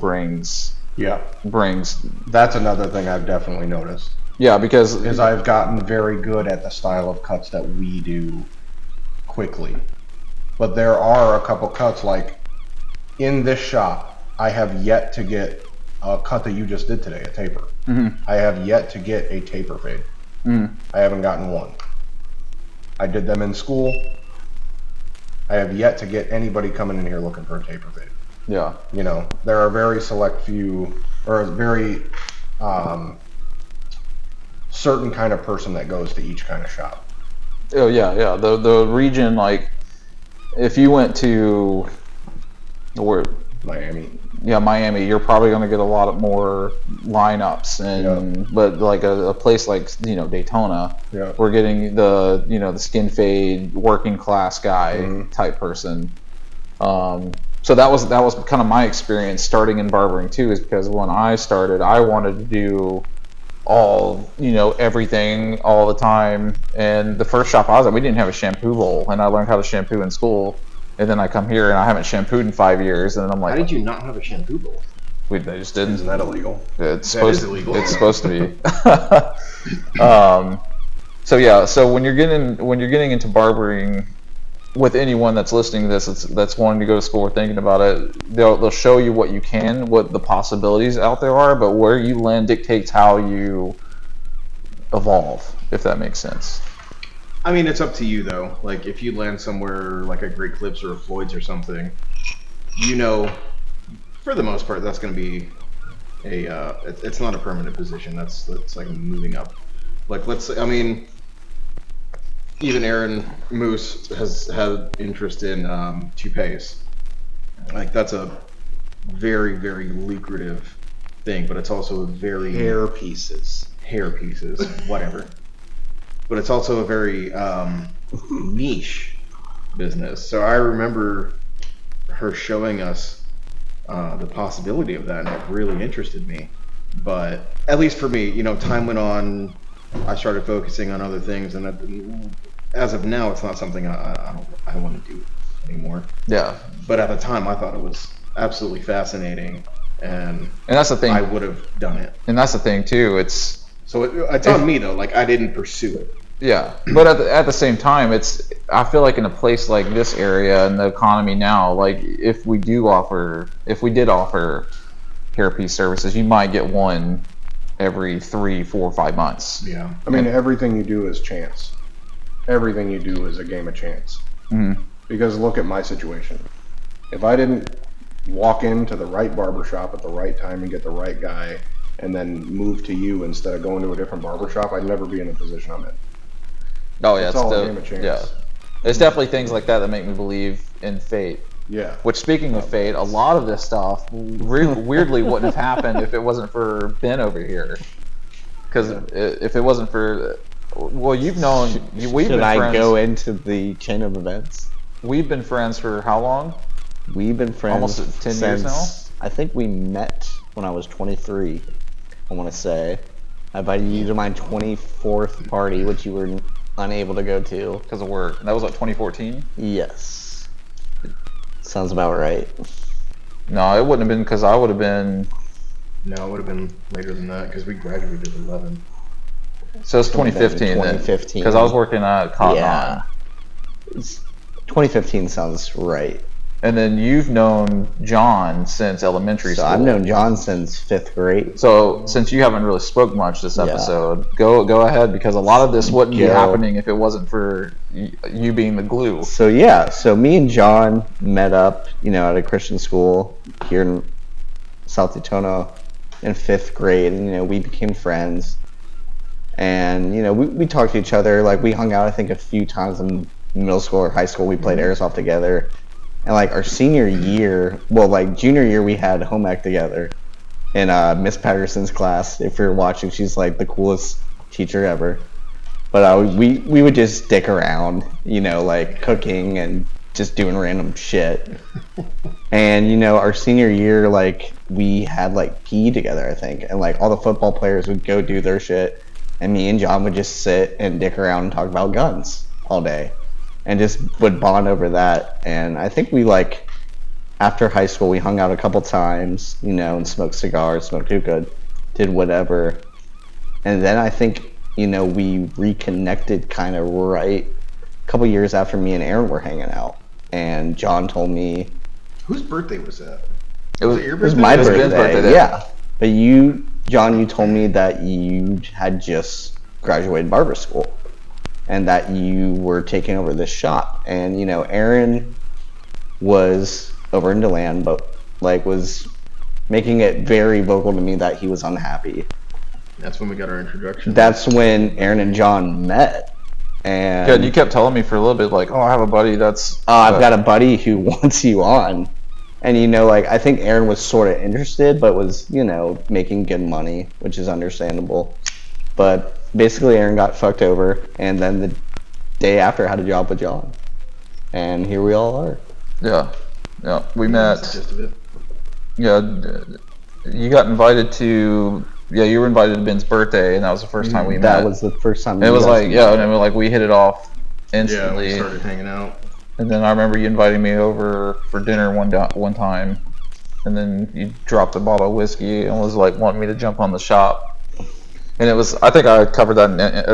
Yeah, brings. that's another thing I've definitely noticed. Yeah, because Is I've gotten very good at the style of cuts that we do quickly. But there are a couple cuts, like in this shop, I have yet to get a cut that you just did today, a taper. I have yet to get a taper fade. I haven't gotten one. I did them in school. I have yet to get anybody coming in here looking for a taper fade. yeah, You know, there are very select few, or a very certain kind of person that goes to each kind of shop. oh yeah. The region, like if you went to where Miami. yeah, Miami, you're probably going to get a lot of more lineups, and but like a place like Daytona, Yeah. we're getting the the skin fade working class guy type person. So that was kind of my experience starting in barbering too, is because when I started, I wanted to do all everything all the time, and the first shop I was at, we didn't have a shampoo bowl, and I learned how to shampoo in school. And then I come here and I haven't shampooed in 5 years, and I'm like, How did you not have a shampoo bowl? They just didn't. Isn't that illegal? It's That supposed is illegal. It's supposed to be. So yeah, so when you're getting into barbering, with anyone that's listening to this, that's wanting to go to school or thinking about it, they'll show you what you can, what the possibilities out there are, but where you land dictates how you evolve, if that makes sense. I mean, it's up to you though. Like, if you land somewhere like a Great Clips or a Floyd's or something, for the most part, that's going to be it's not a permanent position. That's like moving up. Like, let's say, I mean, even Aaron Moose has had interest in toupees. Like, that's a very, very lucrative thing, but it's also a very Hair pieces. whatever. But it's also a very niche business. So I remember her showing us the possibility of that, and it really interested me. But at least for me, time went on. I started focusing on other things, and as of now, it's not something I want to do anymore. Yeah, But at the time, I thought it was absolutely fascinating, and that's the thing. I would have done it. And that's the thing too. It's It's on me though. Like, I didn't pursue it. yeah, but at the same time, I feel like in a place like this area and the economy now, like if we did offer hairpiece services, you might get one every 3, 4, 5 months. Yeah. I mean, everything you do is chance. Everything you do is a game of chance. Because look at my situation. If I didn't walk into the right barbershop at the right time and get the right guy, and then move to you instead of going to a different barbershop, I'd never be in the position I'm in. Oh yeah, It's all a game of chance. yeah. It's definitely things like that make me believe in fate. Yeah. Which, speaking of fate, a lot of this stuff weirdly wouldn't have happened if it wasn't for Ben over here. Because if it wasn't for, well, we've Should been I friends. go into the chain of events? We've been friends for how long? We've been friends Almost 10 since, years now? I think we met when I was 23, I want to say. I invited you to my 24th party, which you were unable to go to. Because of work. That was what, 2014? Yes. Sounds about right. No, it wouldn't have been, because I would have been. No, it would have been later than that because we graduated at 11. So it's 2015 then. 2015. Because I was working at Cotton Yeah. On. 2015 sounds right. And then you've known John since elementary So school. I've known John since 5th grade. So since you haven't really spoke much this Yeah. episode, go ahead, because a lot of this wouldn't be Go. happening if it wasn't for you being the glue. So yeah, so me and John met up, at a Christian school here in South Daytona in 5th grade, and we became friends. And we talked to each other, like we hung out I think a few times in middle school or high school. We played airsoft together. And like our senior year, junior year, we had home ec together in Miss Patterson's class. If you're watching, she's like the coolest teacher ever. But we would just dick around, like cooking and just doing random shit. And, you know, our senior year, like, we had, like, PE together, I think. And, like, all the football players would go do their shit. And me and John would just sit and dick around and talk about guns all day. And just would bond over that. And I think we, like, after high school, we hung out a couple times, you know, and smoked cigars, smoked hookah, did whatever. And then I think, you know, we reconnected kind of right a couple years after me and Aaron were hanging out. And John told me Whose birthday was that? It was your it was birthday? my It was Ben's birthday. birthday, Yeah. But you, John, you told me that you had just graduated barber school and that you were taking over this shop. And, you know, Aaron was over in DeLand, but, like, was making it very vocal to me that he was unhappy. That's when we got our introduction. That's when Aaron and John met. And Yeah, you kept telling me for a little bit, like, oh, I have a buddy that's. I've got a buddy who wants you on. And, you know, like, I think Aaron was sort of interested, but was, you know, making good money, which is understandable. But basically, Aaron got fucked over, and then the day after, I had a job with John. And here we all are. Yeah, yeah. We That's the met. gist of it. Yeah, you got invited to. Yeah, you were invited to Ben's birthday, and that was the first time we met. That was the first time. It you was guys like, met. yeah, and then like we hit it off Yeah, instantly. we started hanging out. And then I remember you inviting me over for dinner one time, and then you dropped a bottle of whiskey and was like wanting me to jump on the shop. And it was, I think I covered that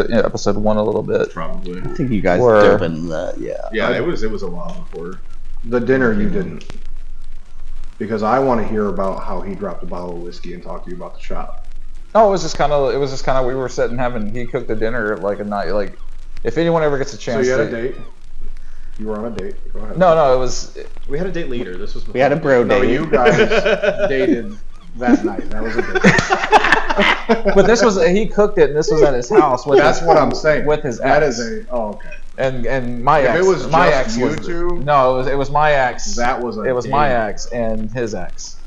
in episode 1 a little bit. Probably. I think you guys Were- dove into that, yeah. Yeah, it was a while before. The dinner you didn't. Because I want to hear about how he dropped a bottle of whiskey and talk to you about the shop. No, it was just kind of, we were sitting he cooked the dinner at like a night, like, if anyone ever gets a So chance you had a to. date. You were on a date. Go ahead. No, it was, We had a date later. This was before. We had a bro No, date. you guys dated that night. That was a date. but this was, he cooked it and this was at his house with That's his, what I'm saying. with his That ex. is a. Oh, okay. And my If ex, it was my just ex you was two, no, it was my ex. That was a. It was date. my ex and his ex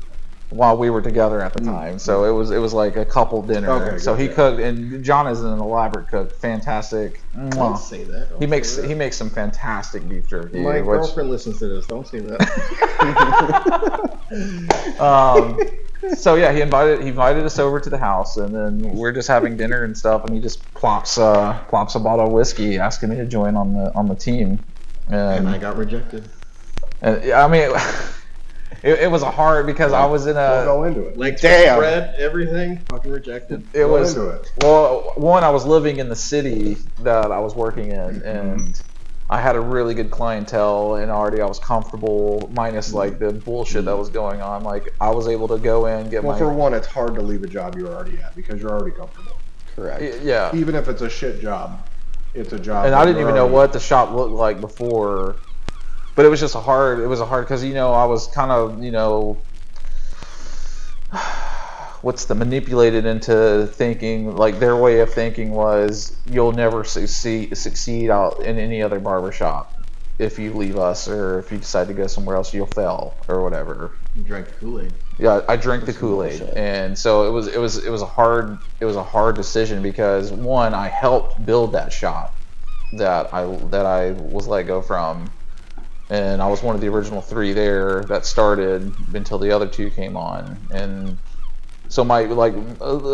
while we were together at the time. So it was like a couple dinner. Okay, so good, he good. cooked, and John is an elaborate cook, fantastic. Don't Mwah. say that. Don't He makes say that. he makes some fantastic beef jerky. My which, girlfriend listens to this. Don't say that. so yeah, he invited us over to the house, and then we're just having dinner and stuff, and he just plops a bottle of whiskey, asking me to join on the team. And I got rejected. And yeah, I mean, it was a hard because I was in We'll a. go into it. Like Damn. bread, everything, fucking rejected. It Go was into it. well, one, I was living in the city that I was working in, and I had a really good clientele, and already I was comfortable, minus like the bullshit that was going on. Like I was able to go in, get Well, my for one, it's hard to leave a job you're already at because you're already comfortable. Correct. yeah, Even if it's a shit job, it's a job. and that I didn't you're even know already- what the shop looked like before. But it was just hard because, you know, I was kind of, you know, manipulated into thinking, like their way of thinking was you'll never succeed out in any other barbershop if you leave us, or if you decide to go somewhere else, you'll fail or whatever. You drank the Kool-Aid. Yeah, I drank the Kool-Aid, bullshit. and so it was a hard decision because, one, I helped build that shop that I was let go from. And I was one of the original 3 there that started until the other 2 came on. And so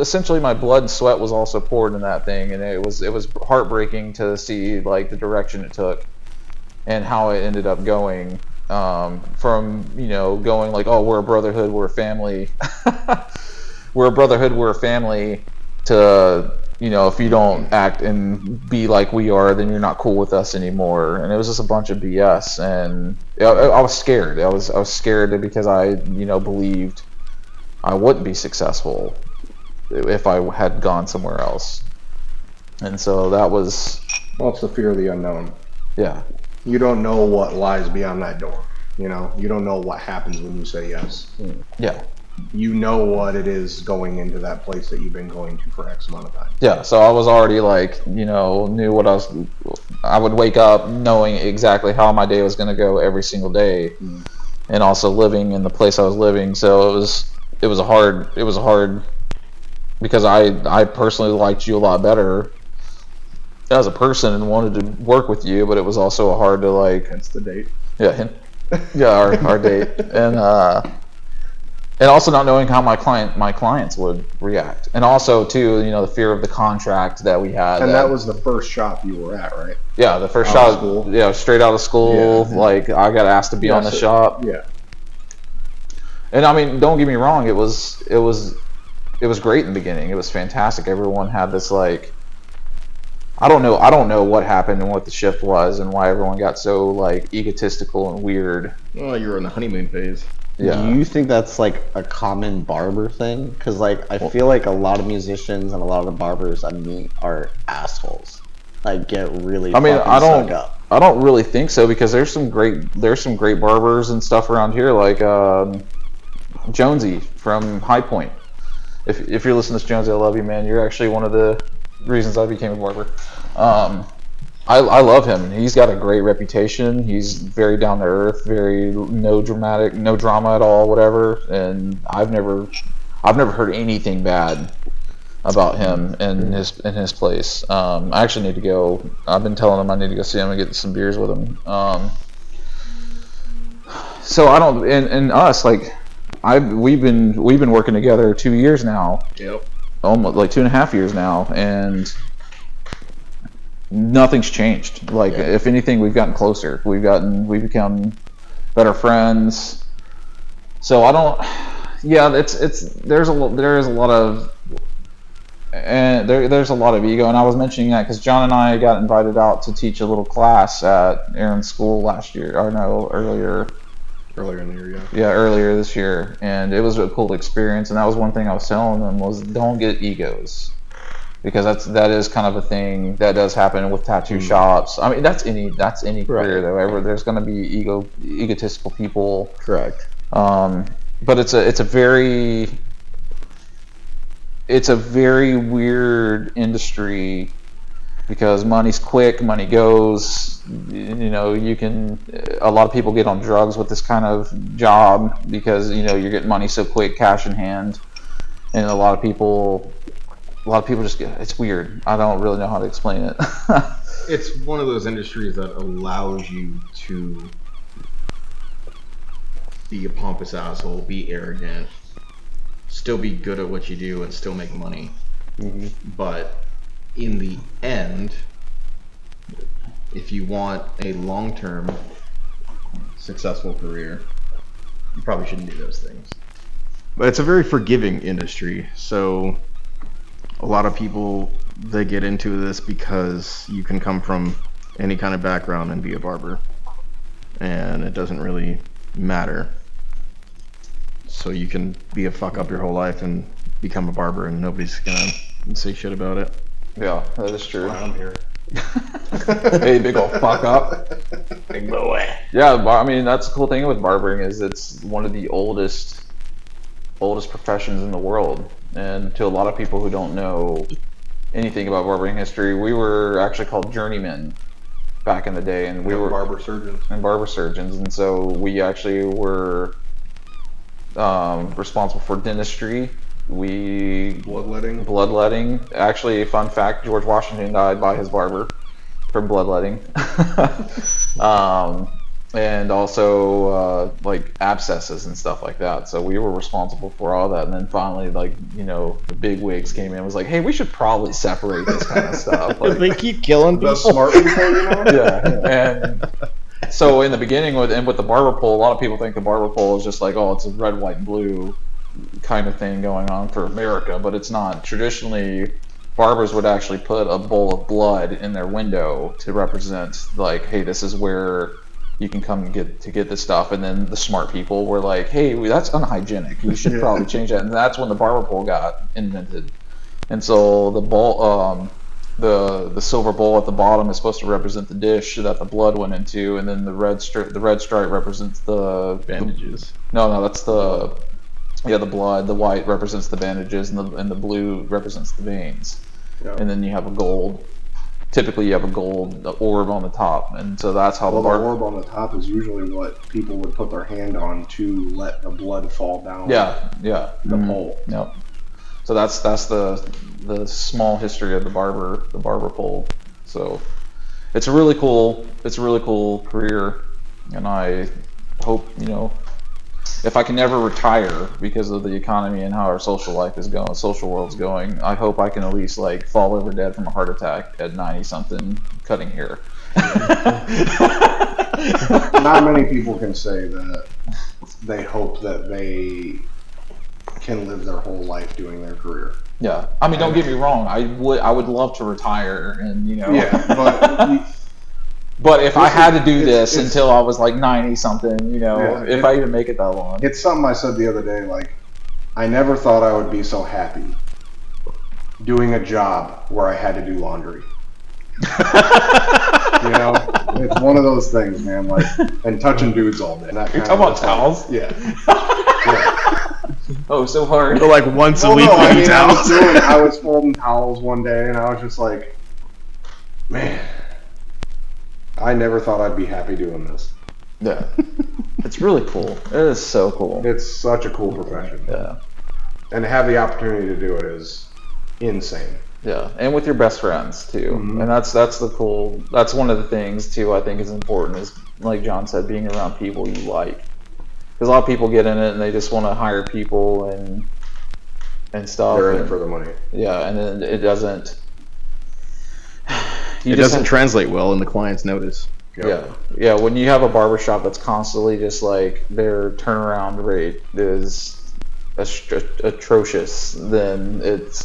essentially my blood and sweat was also poured in that thing, and it was heartbreaking to see like the direction it took and how it ended up going, from, you know, going like, oh, we're a brotherhood, we're a family, we're a family, to, you know, if you don't act and be like we are, then you're not cool with us anymore. And it was just a bunch of BS. And I was scared. I was scared because I, you know, believed I wouldn't be successful if I had gone somewhere else. And so that was, Well, it's the fear of the unknown. yeah. You don't know what lies beyond that door. You know, you don't know what happens when you say yes. Yeah. You know what it is going into that place that you've been going to for X amount of time. Yeah, so I was already like, you know, knew what I would wake up knowing exactly how my day was going to go every single day, and also living in the place I was living. So it was hard because I personally liked you a lot better as a person and wanted to work with you, but it was also hard to like, Hence the date. Yeah, yeah, our date, and also not knowing how my clients would react, and also too, the fear of the contract that we had. And that was the first shop you were at, right? Yeah, the first Out of shot. school? Yeah, straight out of school. Yeah. Like I got asked to be on the so- shop, Yeah. and I mean, don't get me wrong. It was great in the beginning. It was fantastic. Everyone had this like. I don't know what happened and what the shift was and why everyone got so like egotistical and weird. Well, you were in the honeymoon phase. Yeah. Do you think that's like a common barber thing? Because like I feel like a lot of musicians and a lot of the barbers I meet are assholes. Like get really. I mean, fucking I stuck up. don't really think so because there's some great barbers and stuff around here like Jonesy from High Point. If you're listening to this, Jonesy, I love you, man. You're actually one of the reasons I became a barber. I love him. He's got a great reputation. He's very down to earth, very no drama at all, whatever. And I've never heard anything bad about him and his place. I actually need to go. I've been telling him I need to go see him and get some beers with him. So I don't, and us like, we've been working together 2 years now. Yep. Almost like 2.5 years now, and nothing's changed. Like if anything, we've gotten closer. We've become better friends. So I don't. Yeah, there's a lot of. And there's a lot of ego, and I was mentioning that because John and I got invited out to teach a little class at Aaron's school last year, or no, earlier Earlier in the year, yeah. Yeah, earlier this year, and it was a cool experience. And that was one thing I was telling them was don't get egos, because that is kind of a thing that does happen with tattoo shops. I mean, that's any career though. There's going to be egotistical people. Correct. But it's a very weird industry because money's quick, money goes. A lot of people get on drugs with this kind of job because you're getting money so quick, cash in hand, and a lot of people just get. It's weird. I don't really know how to explain it. It's one of those industries that allows you to be a pompous asshole, be arrogant, still be good at what you do, and still make money. Mm-hmm. But in the end, if you want a long-term successful career, you probably shouldn't do those things. But it's a very forgiving industry, so a lot of people, they get into this because you can come from any kind of background and be a barber, and it doesn't really matter. So you can be a fuck up your whole life and become a barber and nobody's gonna say shit about it. Yeah, that is true. I'm here. Hey, big old fuck up. Big boy. Yeah, I mean that's the cool thing with barbering is it's one of the oldest professions in the world, and to a lot of people who don't know anything about barbering history, we were actually called journeymen back in the day, and we were barber surgeons. barber surgeons, and so we actually were responsible for dentistry. Bloodletting. Actually, fun fact: George Washington died by his barber from bloodletting. And also like abscesses and stuff like that. So we were responsible for all that. And then finally, the big wigs came in and was like, hey, we should probably separate this kind of stuff. Like, They keep killing The people. smart people, yeah. And so in the beginning with the barber pole, a lot of people think the barber pole is just like, oh, it's a red, white, and blue kind of thing going on for America, but it's not. Traditionally, barbers would actually put a bowl of blood in their window to represent like, hey, this is where you can come get this stuff. And then the smart people were like, hey, that's unhygienic. You should probably change that. And that's when the barber pole got invented. And so the bowl, the silver bowl at the bottom is supposed to represent the dish that the blood went into, and then the red stripe represents the Bandages. No, that's the blood. The white represents the bandages, and the blue represents the veins. Yeah. And then you have a gold. Typically, you have a gold orb on the top, and so that's how Well, the the barber. orb on the top is usually what people would put their hand on to let the blood fall down. Yeah. The pole. Yep. So that's the small history of the barber pole. So it's a really cool career. and I hope, if I can never retire because of the economy and how our social life is going, social world's going, I hope I can at least like fall over dead from a heart attack at 90 something cutting hair. Not many people can say that they hope that they can live their whole life doing their career. Yeah, I mean, don't get me wrong. I would love to retire, and Yeah, but But if I had to do it's- this until I was like 90 something, if I even make it that long. it's something I said the other day. Like, I never thought I would be so happy doing a job where I had to do laundry. It's one of those things, man. Like, and touching dudes all day. That You're kind talking of about towels? Yeah. Yeah. Oh, so hard. But like once a Well, week, no, I you mean, towels. I was folding towels one day, and I was just like, man, I never thought I'd be happy doing this. Yeah. It's really cool. It is so cool. It's such a cool profession. Yeah. And to have the opportunity to do it is insane. Yeah. And with your best friends too. Mhm. And that's one of the things too I think is important is, like John said, being around people you like. Because a lot of people get in it and they just want to hire people and stuff. They're in it and- for the money. Yeah, and then it doesn't. It doesn't translate well, and the clients notice. Yeah, yeah. When you have a barbershop that's constantly just like their turnaround rate is atrocious, then it's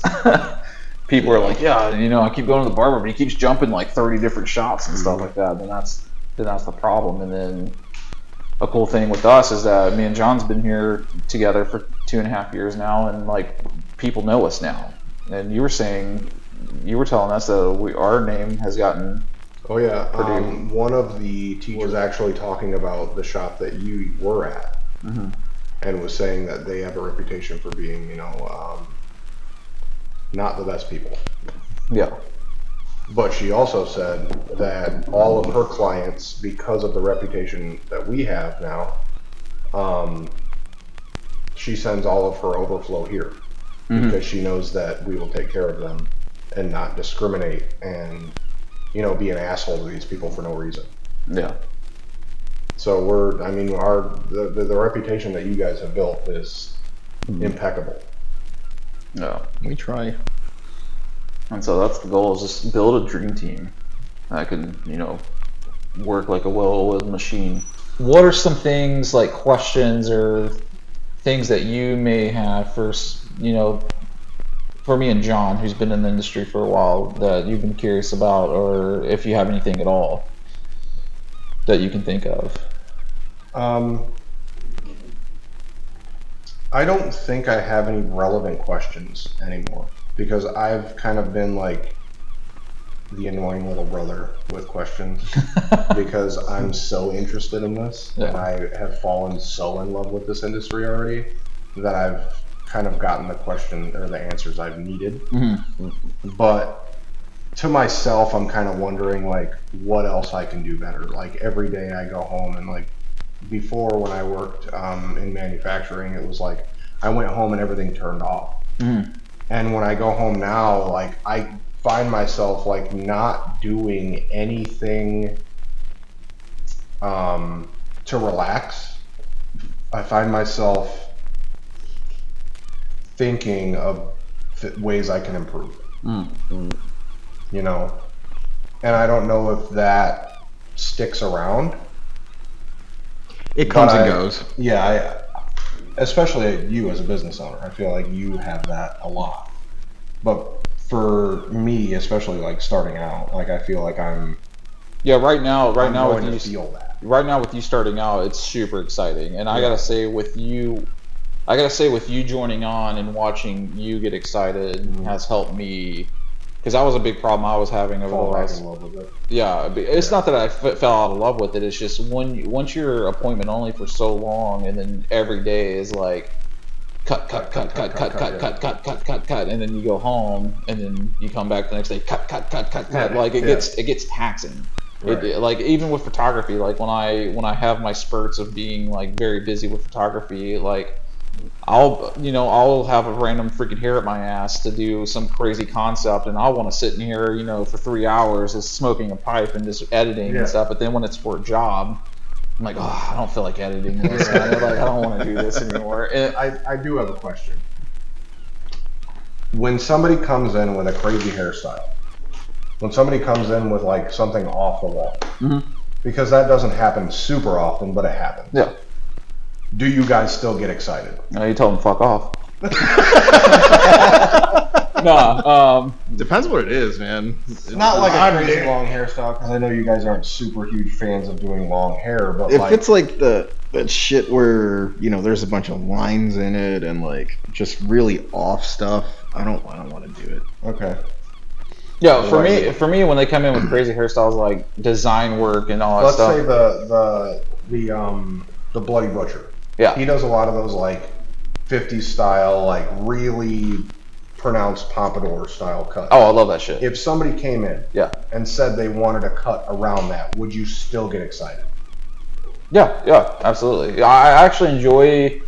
people are like, yeah, I keep going to the barber, but he keeps jumping like 30 different shops and stuff like that. Then that's the problem. And then a cool thing with us is that me and John's been here together for 2.5 years now, and like people know us now. And you were telling us that our name has gotten. Oh yeah. Purdue. One of the teachers actually talking about the shop that you were at, and was saying that they have a reputation for being, not the best people. Yeah. But she also said that all of her clients, because of the reputation that we have now, she sends all of her overflow here because she knows that we will take care of them and not discriminate and, be an asshole to these people for no reason. Yeah. So the reputation that you guys have built is impeccable. Yeah. We try. And so that's the goal, is just build a dream team that can, work like a well-oiled machine. What are some things, like questions or things that you may have for me and John, who's been in the industry for a while, that you've been curious about, or if you have anything at all that you can think of? I don't think I have any relevant questions anymore because I've kind of been like the annoying little brother with questions because I'm so interested in this and I have fallen so in love with this industry already that I've kind of gotten the question or the answers I've needed. But to myself, I'm kind of wondering like what else I can do better. Like every day I go home and like before when I worked in manufacturing, it was like I went home and everything turned off. And when I go home now, like I find myself like not doing anything to relax. I find myself thinking of ways I can improve. And I don't know if that sticks around. It comes But and goes. Especially you as a business owner, I feel like you have that a lot. But for me, especially like starting out, like I feel like I'm right now going with to you, feel that. right now with you starting out, it's super exciting. And I gotta say with you joining on and watching you get excited has helped me, because that was a big problem I was having over the Fall back last. in love with it. Yeah, it's not that I fell out of love with it. It's just once you're appointment only for so long, and then every day is like cut, and then you go home, and then you come back the next day, cut. Like it gets taxing. Right. Like even with photography, like when I have my spurts of being like very busy with photography, like I'll have a random freaking hair at my ass to do some crazy concept, and I'll want to sit in here, for 3 hours just smoking a pipe and just editing and stuff. But then when it's for a job, I'm like, oh, I don't feel like editing this. Man. Like, I don't want to do this anymore. I do have a question. When somebody comes in with a crazy hairstyle, when somebody comes in with like something off the wall, because that doesn't happen super often, but it happens. Yeah. Do you guys still get excited? No, you tell them fuck off. Nah. Depends what it is, man. Not like a crazy long hairstyle, because I know you guys aren't super huge fans of doing long hair, but If like, it's like that shit where there's a bunch of lines in it and like just really off stuff, I don't want to do it. okay. Yeah, for me, when they come in with crazy hairstyles like design work and all that Let's stuff. say the Bloody Butcher. Yeah. He does a lot of those like 50s style, like really pronounced pompadour style cuts. Oh, I love that shit. If somebody came in and said they wanted a cut around that, would you still get excited? Yeah, absolutely. I actually enjoy,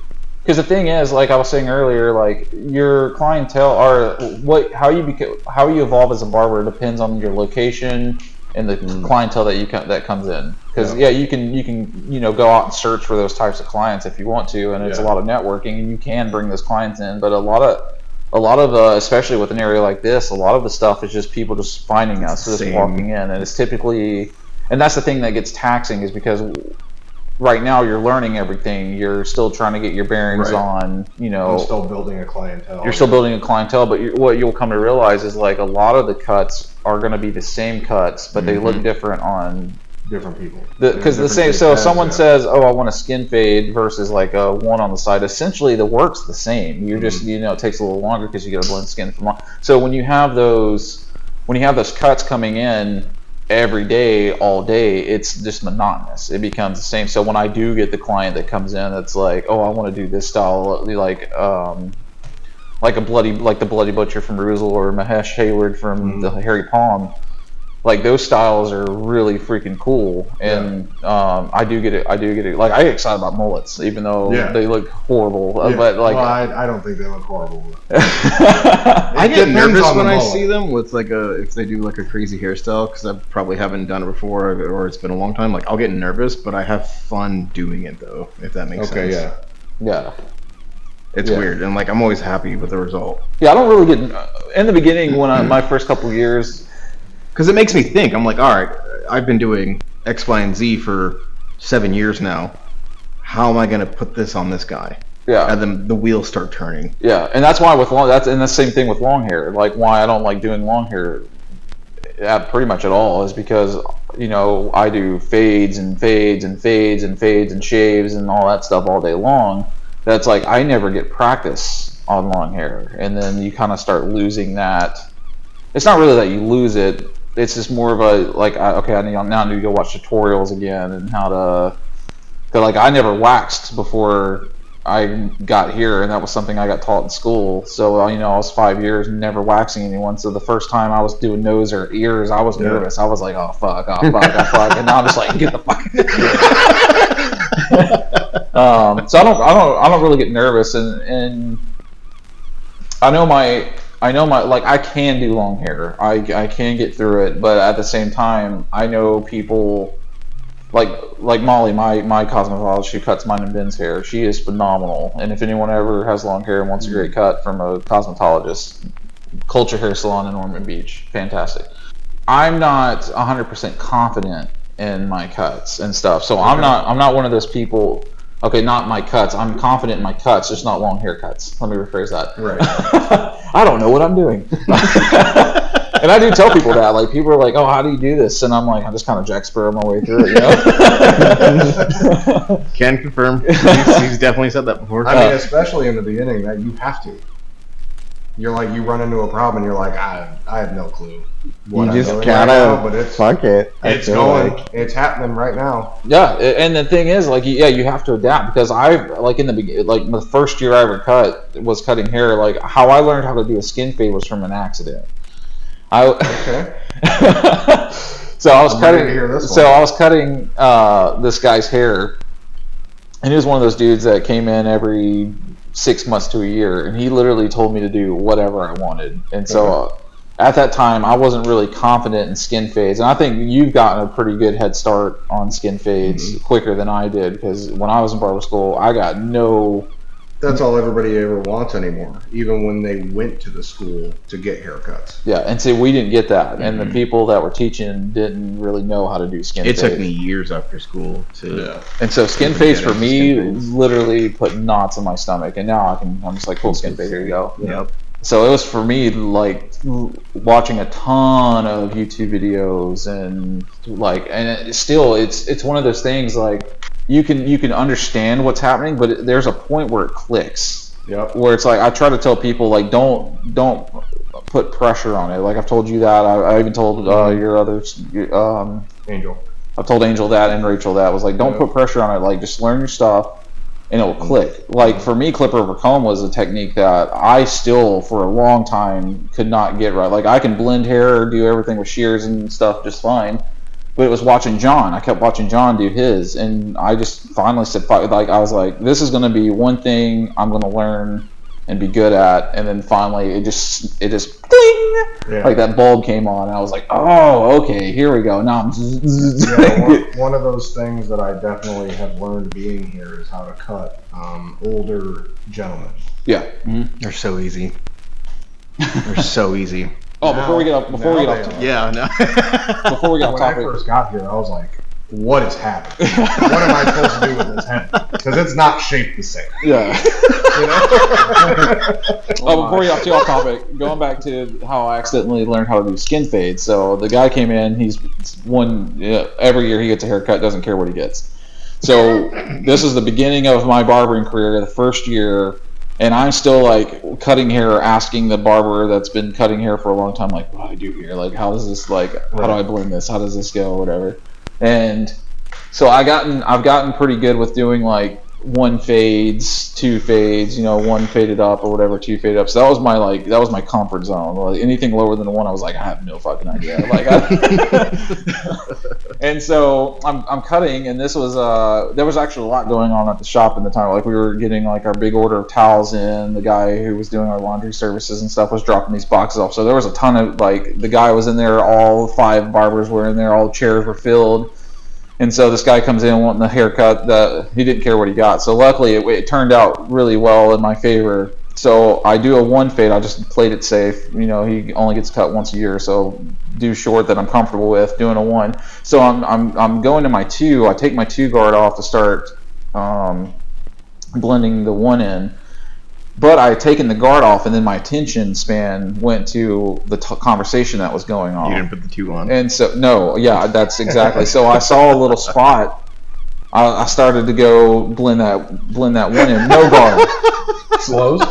because the thing is, like I was saying earlier, like your clientele or how you evolve as a barber depends on your location and the clientele that comes in. Because you can go out and search for those types of clients if you want to, and it's a lot of networking, and you can bring those clients in. But a lot of especially with an area like this, a lot of the stuff is just people just finding us, just walking in, and it's typically, and that's the thing that gets taxing, is because right now you're learning everything. You're still trying to get your bearings on, I'm still building a clientele. You're still building a clientele, but what you'll come to realize is like a lot of the cuts are going to be the same cuts, but they look different on different people. Because the same. So if someone says, "Oh, I want a skin fade," versus like a one on the side, essentially the work's the same. You're just it takes a little longer because you got to blend skin from. So when you have those cuts coming in every day, all day, it's just monotonous. It becomes the same. So when I do get the client that comes in, that's like, oh, I want to do this style, like the Bloody Butcher from Ruzel or Mahesh Hayward from the Hairy Palm. Like those styles are really freaking cool, and I do get it. Like I get excited about mullets, even though they look horrible. But like, I don't think they look horrible. I get nervous when I see them with like if they do like a crazy hairstyle, because I probably haven't done it before or it's been a long time. Like I'll get nervous, but I have fun doing it though, if that makes sense. Okay, yeah. It's weird, and like I'm always happy with the result. Yeah, I don't really get in the beginning when my first couple of years. Because it makes me think. I'm like, all right, I've been doing X, Y, and Z for 7 years now. How am I going to put this on this guy? Yeah. And then the wheels start turning. Yeah, and that's why and the same thing with long hair. Like why I don't like doing long hair pretty much at all is because, I do fades and fades and fades and fades and shaves and all that stuff all day long. That's like I never get practice on long hair. And then you kind of start losing that. It's not really that you lose it. It's just more of a like, I need to go watch tutorials again and how to. Cause like I never waxed before I got here, and that was something I got taught in school. So I was 5 years never waxing anyone. So the first time I was doing nose or ears, I was nervous. I was like, oh fuck, and now I'm just like, get the fuck. So I don't really get nervous, and I know my like I can do long hair. I can get through it, but at the same time, I know people like Molly, my cosmetologist who cuts mine and Ben's hair. She is phenomenal. And if anyone ever has long hair and wants a great cut from a cosmetologist, Culture Hair Salon in Ormond Beach, fantastic. I'm not 100% confident in my cuts and stuff, so I'm not one of those people. Okay, not my cuts. I'm confident in my cuts, just not long haircuts. Let me rephrase that. Right. I don't know what I'm doing. And I do tell people that. Like, people are like, oh, how do you do this? And I'm like, I just kind of Jack Sparrow my way through it, Can confirm. He's definitely said that before. I mean, especially in the beginning, that you have to. You're like, you run into a problem, and you're like, I have no clue what I'm doing right now, but fuck it. It's going. It's happening right now. Yeah, and the thing is, like, you have to adapt, because in the beginning, like, the first year I ever was cutting hair. Like, how I learned how to do a skin fade was from an accident. Okay. So I was cutting. I was cutting this guy's hair, and he was one of those dudes that came in every 6 months to a year, and he literally told me to do whatever I wanted. And so at that time, I wasn't really confident in skin fades, and I think you've gotten a pretty good head start on skin fades quicker than I did, because when I was in barber school, I got no. That's all everybody ever wants anymore, even when they went to the school to get haircuts. Yeah, and see, we didn't get that, and the people that were teaching didn't really know how to do skin fades. It took me years after school to. Yeah. And so skin fades for me skin fades. literally put knots in my stomach, and now I'm just like, cool, skin fade, here you go. Yep. So it was for me like watching a ton of YouTube videos and it's one of those things like you can understand what's happening, but there's a point where it clicks. Yep. Where it's like I try to tell people like don't put pressure on it. Like I've told you that. I even told your others. Angel. I've told Angel that and Rachel that was like don't put pressure on it. Like just learn your stuff. And it'll click. Like for me, clipper over comb was a technique that I still, for a long time, could not get right. Like I can blend hair, do everything with shears and stuff just fine, but it was watching John. I kept watching John do his, and I just finally said, like I was like, this is going to be one thing I'm going to learn and be good at. And then finally, it just ding, like that bulb came on. And I was like, oh, okay, here we go. Now I'm. One of those things that I definitely have learned being here is how to cut older gentlemen. Yeah. They're so easy. They're so easy. Oh, before we get off Before we get off when topic. I first got here, I was like, what is happening? What am I supposed to do with this head? Because it's not shaped the same. Yeah. You know? Before we get off topic, going back to how I accidentally learned how to do skin fade. So the guy came in. He's every year he gets a haircut. Doesn't care what he gets. So this is the beginning of my barbering career. The first year. And I'm still like cutting hair, asking the barber that's been cutting hair for a long time, like, what do I do here? Like, how does this, like, how do I blend this? How does this go? Whatever. And so I've gotten pretty good with doing like 1 fades, 2 fades, 1 faded up or whatever, 2 faded up. So that was my comfort zone. Like anything lower than 1, I was like, I have no fucking idea. Like, and so I'm cutting, and this was there was actually a lot going on at the shop in the time. Like we were getting like our big order of towels in. The guy who was doing our laundry services and stuff was dropping these boxes off. So there was a ton of like the guy was in there. All 5 barbers were in there. All the chairs were filled. And so this guy comes in wanting a haircut that he didn't care what he got. So luckily it turned out really well in my favor. So I do a 1 fade. I just played it safe. He only gets cut once a year, so do short that I'm comfortable with doing a 1. So I'm going to my 2. I take my 2 guard off to start blending the 1 in. But I had taken the guard off, and then my attention span went to the conversation that was going on. You didn't put the 2 on? And so, no, yeah, that's exactly. So I saw a little spot. I started to go blend that 1 in. No guard. Closed?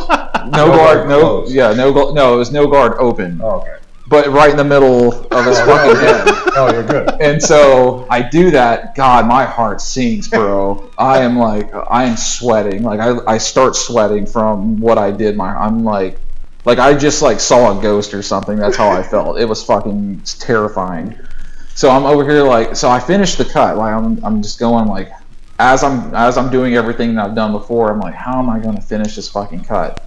No guard. No. Yeah. No, it was no guard open. Oh, okay. But right in the middle of his fucking head. Oh, you're good. And so I do that. God, my heart sinks, bro. I am sweating. Like I start sweating from what I did. I'm like I just like saw a ghost or something. That's how I felt. It was fucking terrifying. So I'm over here like, so I finished the cut. Like I'm just going like, as I'm doing everything that I've done before. I'm like, how am I going to finish this fucking cut?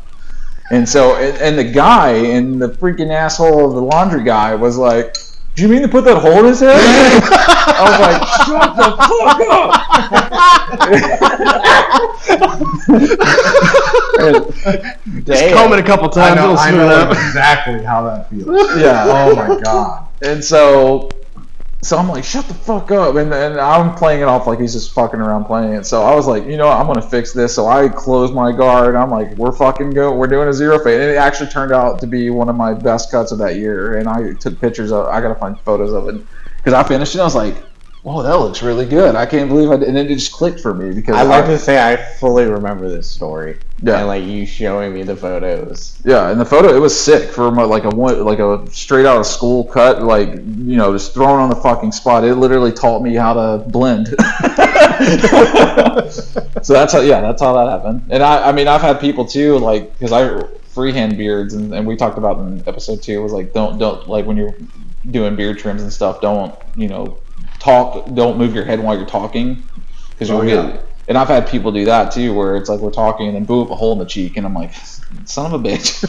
And so, and the guy, and the freaking asshole of the laundry guy was like, do you mean to put that hole in his head? I was like, shut the fuck up! Just comb it a couple times, it'll I smooth know out. exactly how that feels. Yeah. Oh my god. And so I'm like, shut the fuck up. And I'm playing it off like he's just fucking around playing it. So I was like, I'm going to fix this. So I closed my guard. I'm like, we're doing a 0 fade. And it actually turned out to be one of my best cuts of that year. And I took pictures of it. I got to find photos of it. Because I finished it. I was like, whoa, that looks really good. I can't believe I did. And then it just clicked for me. Because I'd like to say I fully remember this story. Yeah. And like you showing me the photos. Yeah, and the photo, it was sick for like a straight out of school cut, like, just thrown on the fucking spot. It literally taught me how to blend. So that's how that happened. And I mean, I've had people too, like, because I freehand beards, and we talked about in episode 2, was like, don't like when you're doing beard trims and stuff, don't move your head while you're talking, because you'll get. And I've had people do that too, where it's like we're talking and then boom, a hole in the cheek, and I'm like, son of a bitch.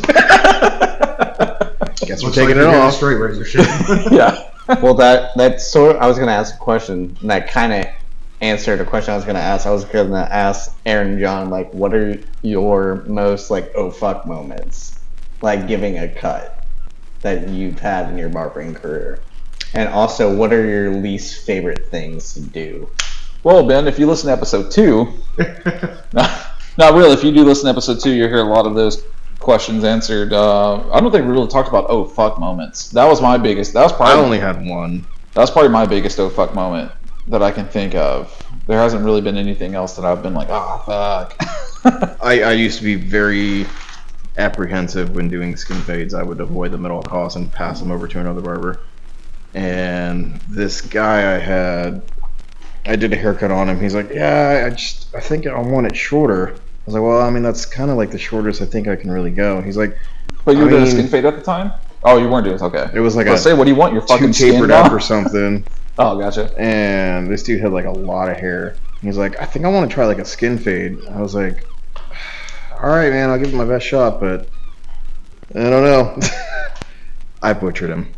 Guess we're Looks taking like it you're getting off. straight razor shit. Yeah. Well, that's sort. I was gonna ask a question, and that kind of answered a question I was gonna ask. I was gonna ask Aaron and John, like, what are your most like oh fuck moments, like giving a cut that you've had in your barbering career, and also what are your least favorite things to do? Well, Ben, if you listen to episode 2, not really. If you do listen to episode 2, you'll hear a lot of those questions answered. I don't think we really talked about oh fuck moments. That was my biggest. That was I probably only had one. That was probably my biggest oh fuck moment that I can think of. There hasn't really been anything else that I've been like, oh fuck. I used to be very apprehensive when doing skin fades. I would avoid them at all costs and pass them over to another barber. And this guy I did a haircut on him. He's like, yeah, I think I want it shorter. I was like, well, I mean, that's kind of like the shortest I think I can really go. He's like, But you were doing a skin fade at the time? Oh, you weren't doing it. Okay. it was like Let's say, what do you want? Your two fucking skin tapered done? up or something. Oh, gotcha. And this dude had like a lot of hair. He's like, I think I want to try like a skin fade. I was like, all right, man, I'll give it my best shot, but I don't know. I butchered him.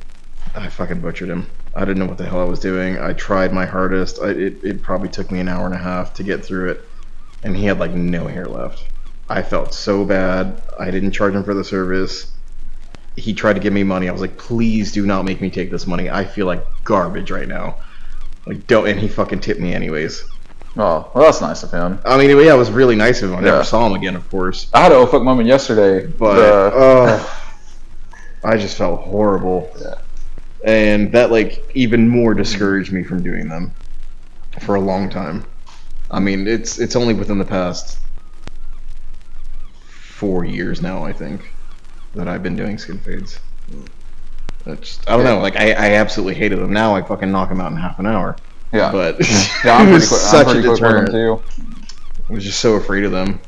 I fucking butchered him. I didn't know what the hell I was doing. I tried my hardest. It probably took me an hour and a half to get through it, and he had like no hair left. I felt so bad. I didn't charge him for the service. He tried to give me money. I was like, please do not make me take this money. I feel like garbage right now. Like, don't. And he fucking tipped me anyways. Oh, well, that's nice of him. I mean, yeah, it was really nice of him. I Yeah. never saw him again, of course. I had an oh fuck moment yesterday, But I just felt horrible. Yeah. And that like even more discouraged me from doing them for a long time. I mean, it's only within the past 4 years now, I think, that I've been doing skin fades. I don't know, like I absolutely hated them. Now I fucking knock them out in half an hour. yeah. But Yeah, I'm it pretty was quick. I'm such a pretty quick with them deterrent. too. I was just so afraid of them.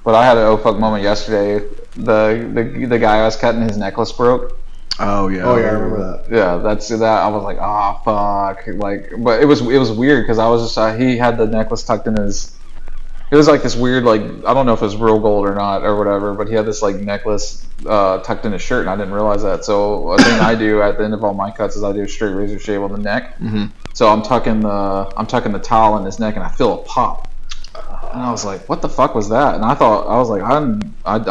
But I had an oh fuck moment yesterday. The guy I was cutting, his necklace broke. Oh yeah. Oh yeah, I remember that. Yeah, that's that. I was like, ah, fuck. Like, but it was weird because I was just he had the necklace tucked in his. It was like this weird, like, I don't know if it was real gold or not or whatever, but he had this like necklace tucked in his shirt, and I didn't realize that. So a thing I do at the end of all my cuts is I do a straight razor shave on the neck. Mm-hmm. So I'm tucking the towel in his neck, and I feel a pop. And I was like, "What the fuck was that?" And I was like, I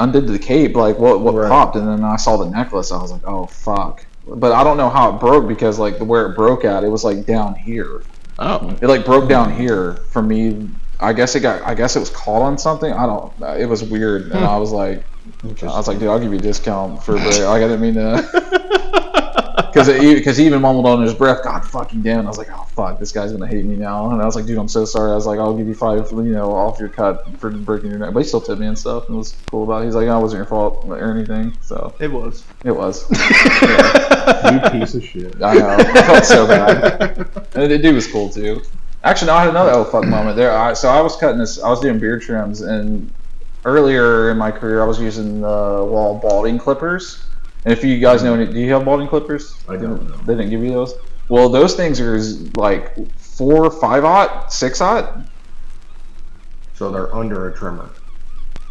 undid the cape, like what Right. popped, and then I saw the necklace. I was like, "Oh fuck!" But I don't know how it broke because like where it broke at, it was like down here. Oh. It like broke down here for me. I guess it was caught on something. I don't. It was weird, and I was like, dude, I'll give you a discount for like I didn't mean to. Because he even mumbled under his breath, God fucking damn. And I was like, oh fuck, this guy's gonna hate me now. And I was like, dude, I'm so sorry. I was like, I'll give you $5, off your cut for breaking your neck. But he still tipped me and stuff, and it was cool about it. He's like, oh, it wasn't your fault or anything. So It was. it was. You piece of shit. I know. I felt so bad. And the dude was cool too. Actually, no, I had another oh fuck moment there. So I was cutting this. I was doing beard trims, and earlier in my career, I was using the wall balding clippers. And if you guys know, do you have balding clippers? I don't know. They didn't give you those. Well, those things are like 4, 5/0, 6/0. So they're under a trimmer.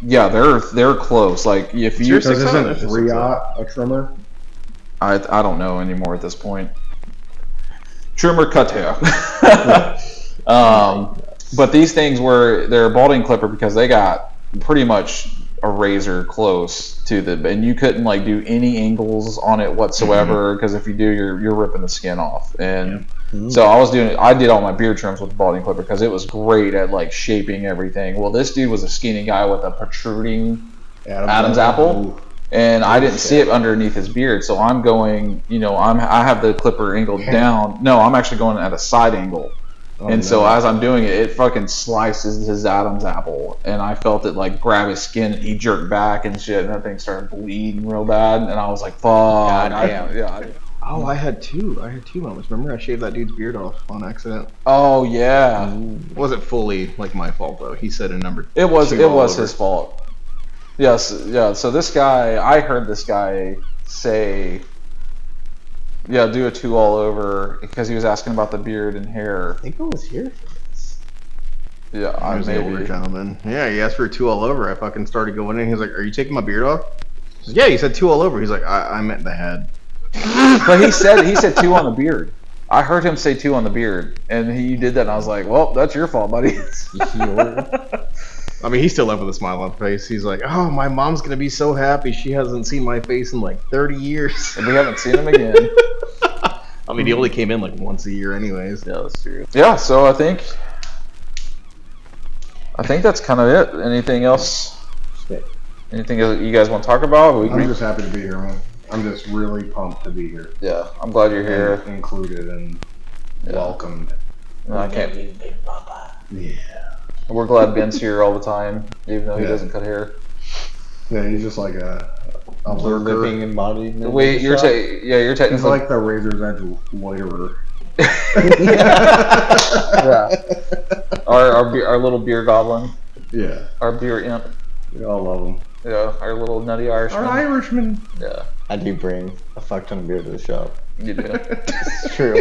Yeah, they're close. Like if you, Because isn't 3/0 a trimmer? I don't know anymore at this point. Trimmer cut hair. But these things they're a balding clipper because they got pretty much a razor close to and you couldn't like do any angles on it whatsoever because if you do, you're ripping the skin off. And so I did all my beard trims with the balding clipper because it was great at like shaping everything. Well, this dude was a skinny guy with a protruding Adam's apple. And I didn't see it underneath his beard, so I'm going, I have the clipper angled down. No, I'm actually going at a side angle. So as I'm doing it, it fucking slices his Adam's apple, and I felt it like grab his skin, and he jerked back and shit, and that thing started bleeding real bad, and I was like, fuck. Oh, I had two moments. Remember, I shaved that dude's beard off on accident. Oh yeah. It wasn't fully like my fault though. He said a number. It was 2 all over. his fault. Yes, yeah. So this guy, I heard this guy say, yeah, do a 2 all over because he was asking about the beard and hair. I think I was here for this. Yeah, I was the older gentleman. Yeah, he asked for a 2 all over. I fucking started going in. He was like, "Are you taking my beard off?" Yeah, you said 2 all over. He's like, I meant the head. But he said 2 on the beard. I heard him say 2 on the beard, and he did that, and I was like, well, that's your fault, buddy. I mean, he's still left with a smile on his face. He's like, oh, my mom's gonna be so happy. She hasn't seen my face in like 30 years. And we haven't seen him again. I mean, he only came in like once a year, anyways. Yeah, that's true. Yeah, so I think that's kind of it. Anything else? Anything that you guys want to talk about? I'm just happy to be here, man. I'm just really pumped to be here. Yeah, I'm glad you're here. And included and welcomed. And I can't. Yeah. We're glad Ben's here all the time, even though he doesn't cut hair. Yeah, he's just like a lurker. Living embodiment. Wait, you're He's technically like the Razor's Edge loiterer. yeah. Our little beer goblin, Yeah. our beer imp. We all love him. Yeah, our little nutty Irishman. Our Irishman. Yeah, I do bring a fuck ton of beer to the shop. you do. It's true.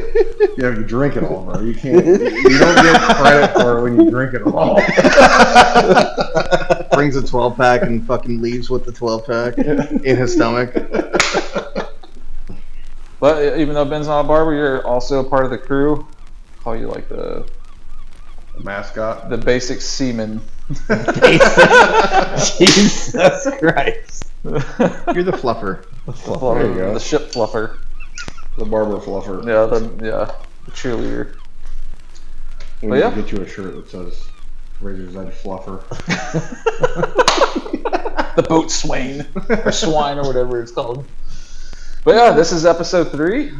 Yeah, you drink it all, bro. You can't. You don't get credit for it when you drink it all. Brings a 12-pack and fucking leaves with the 12-pack in his stomach. But even though Ben's not a barber, you're also a part of the crew. Call you like the Mascot. basic seaman. Jesus Christ. You're the fluffer. Fluffer, There you go. the ship fluffer. The barber fluffer. Yeah, the cheerleader. We But need yeah. to get you a shirt that says Razor's Edge fluffer. The boat swain or swine or whatever it's called. But yeah, this is episode 3.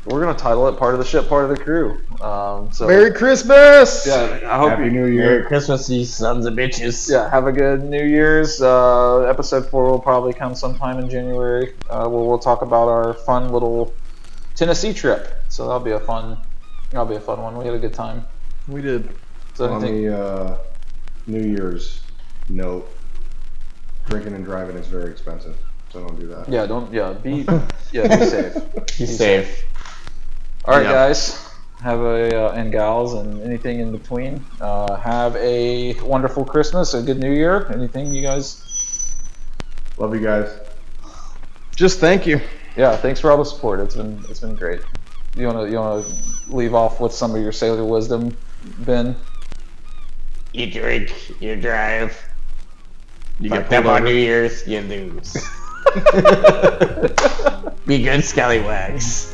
We're gonna title it "Part of the Ship, Part of the Crew." So Merry Christmas! yeah, I hope Happy you. New Merry Year. Christmas, you sons of bitches. Yeah, have a good New Year's. Episode 4 will probably come sometime in January. We'll talk about our fun little Tennessee trip. So that'll be a fun one. We had a good time. We did. So On anything, the New Year's note, drinking and driving is very expensive, so don't do that. be safe. Be safe. All right, Yeah. guys. Have a and gals and anything in between. Have a wonderful Christmas, a good New Year. Anything you guys? Love you guys. Just thank you. Yeah, thanks for all the support. It's been great. You wanna leave off with some of your sailor wisdom, Ben? You drink, you drive. You Fucked get up pulled on over. New Year's, you lose. Be good, scallywags.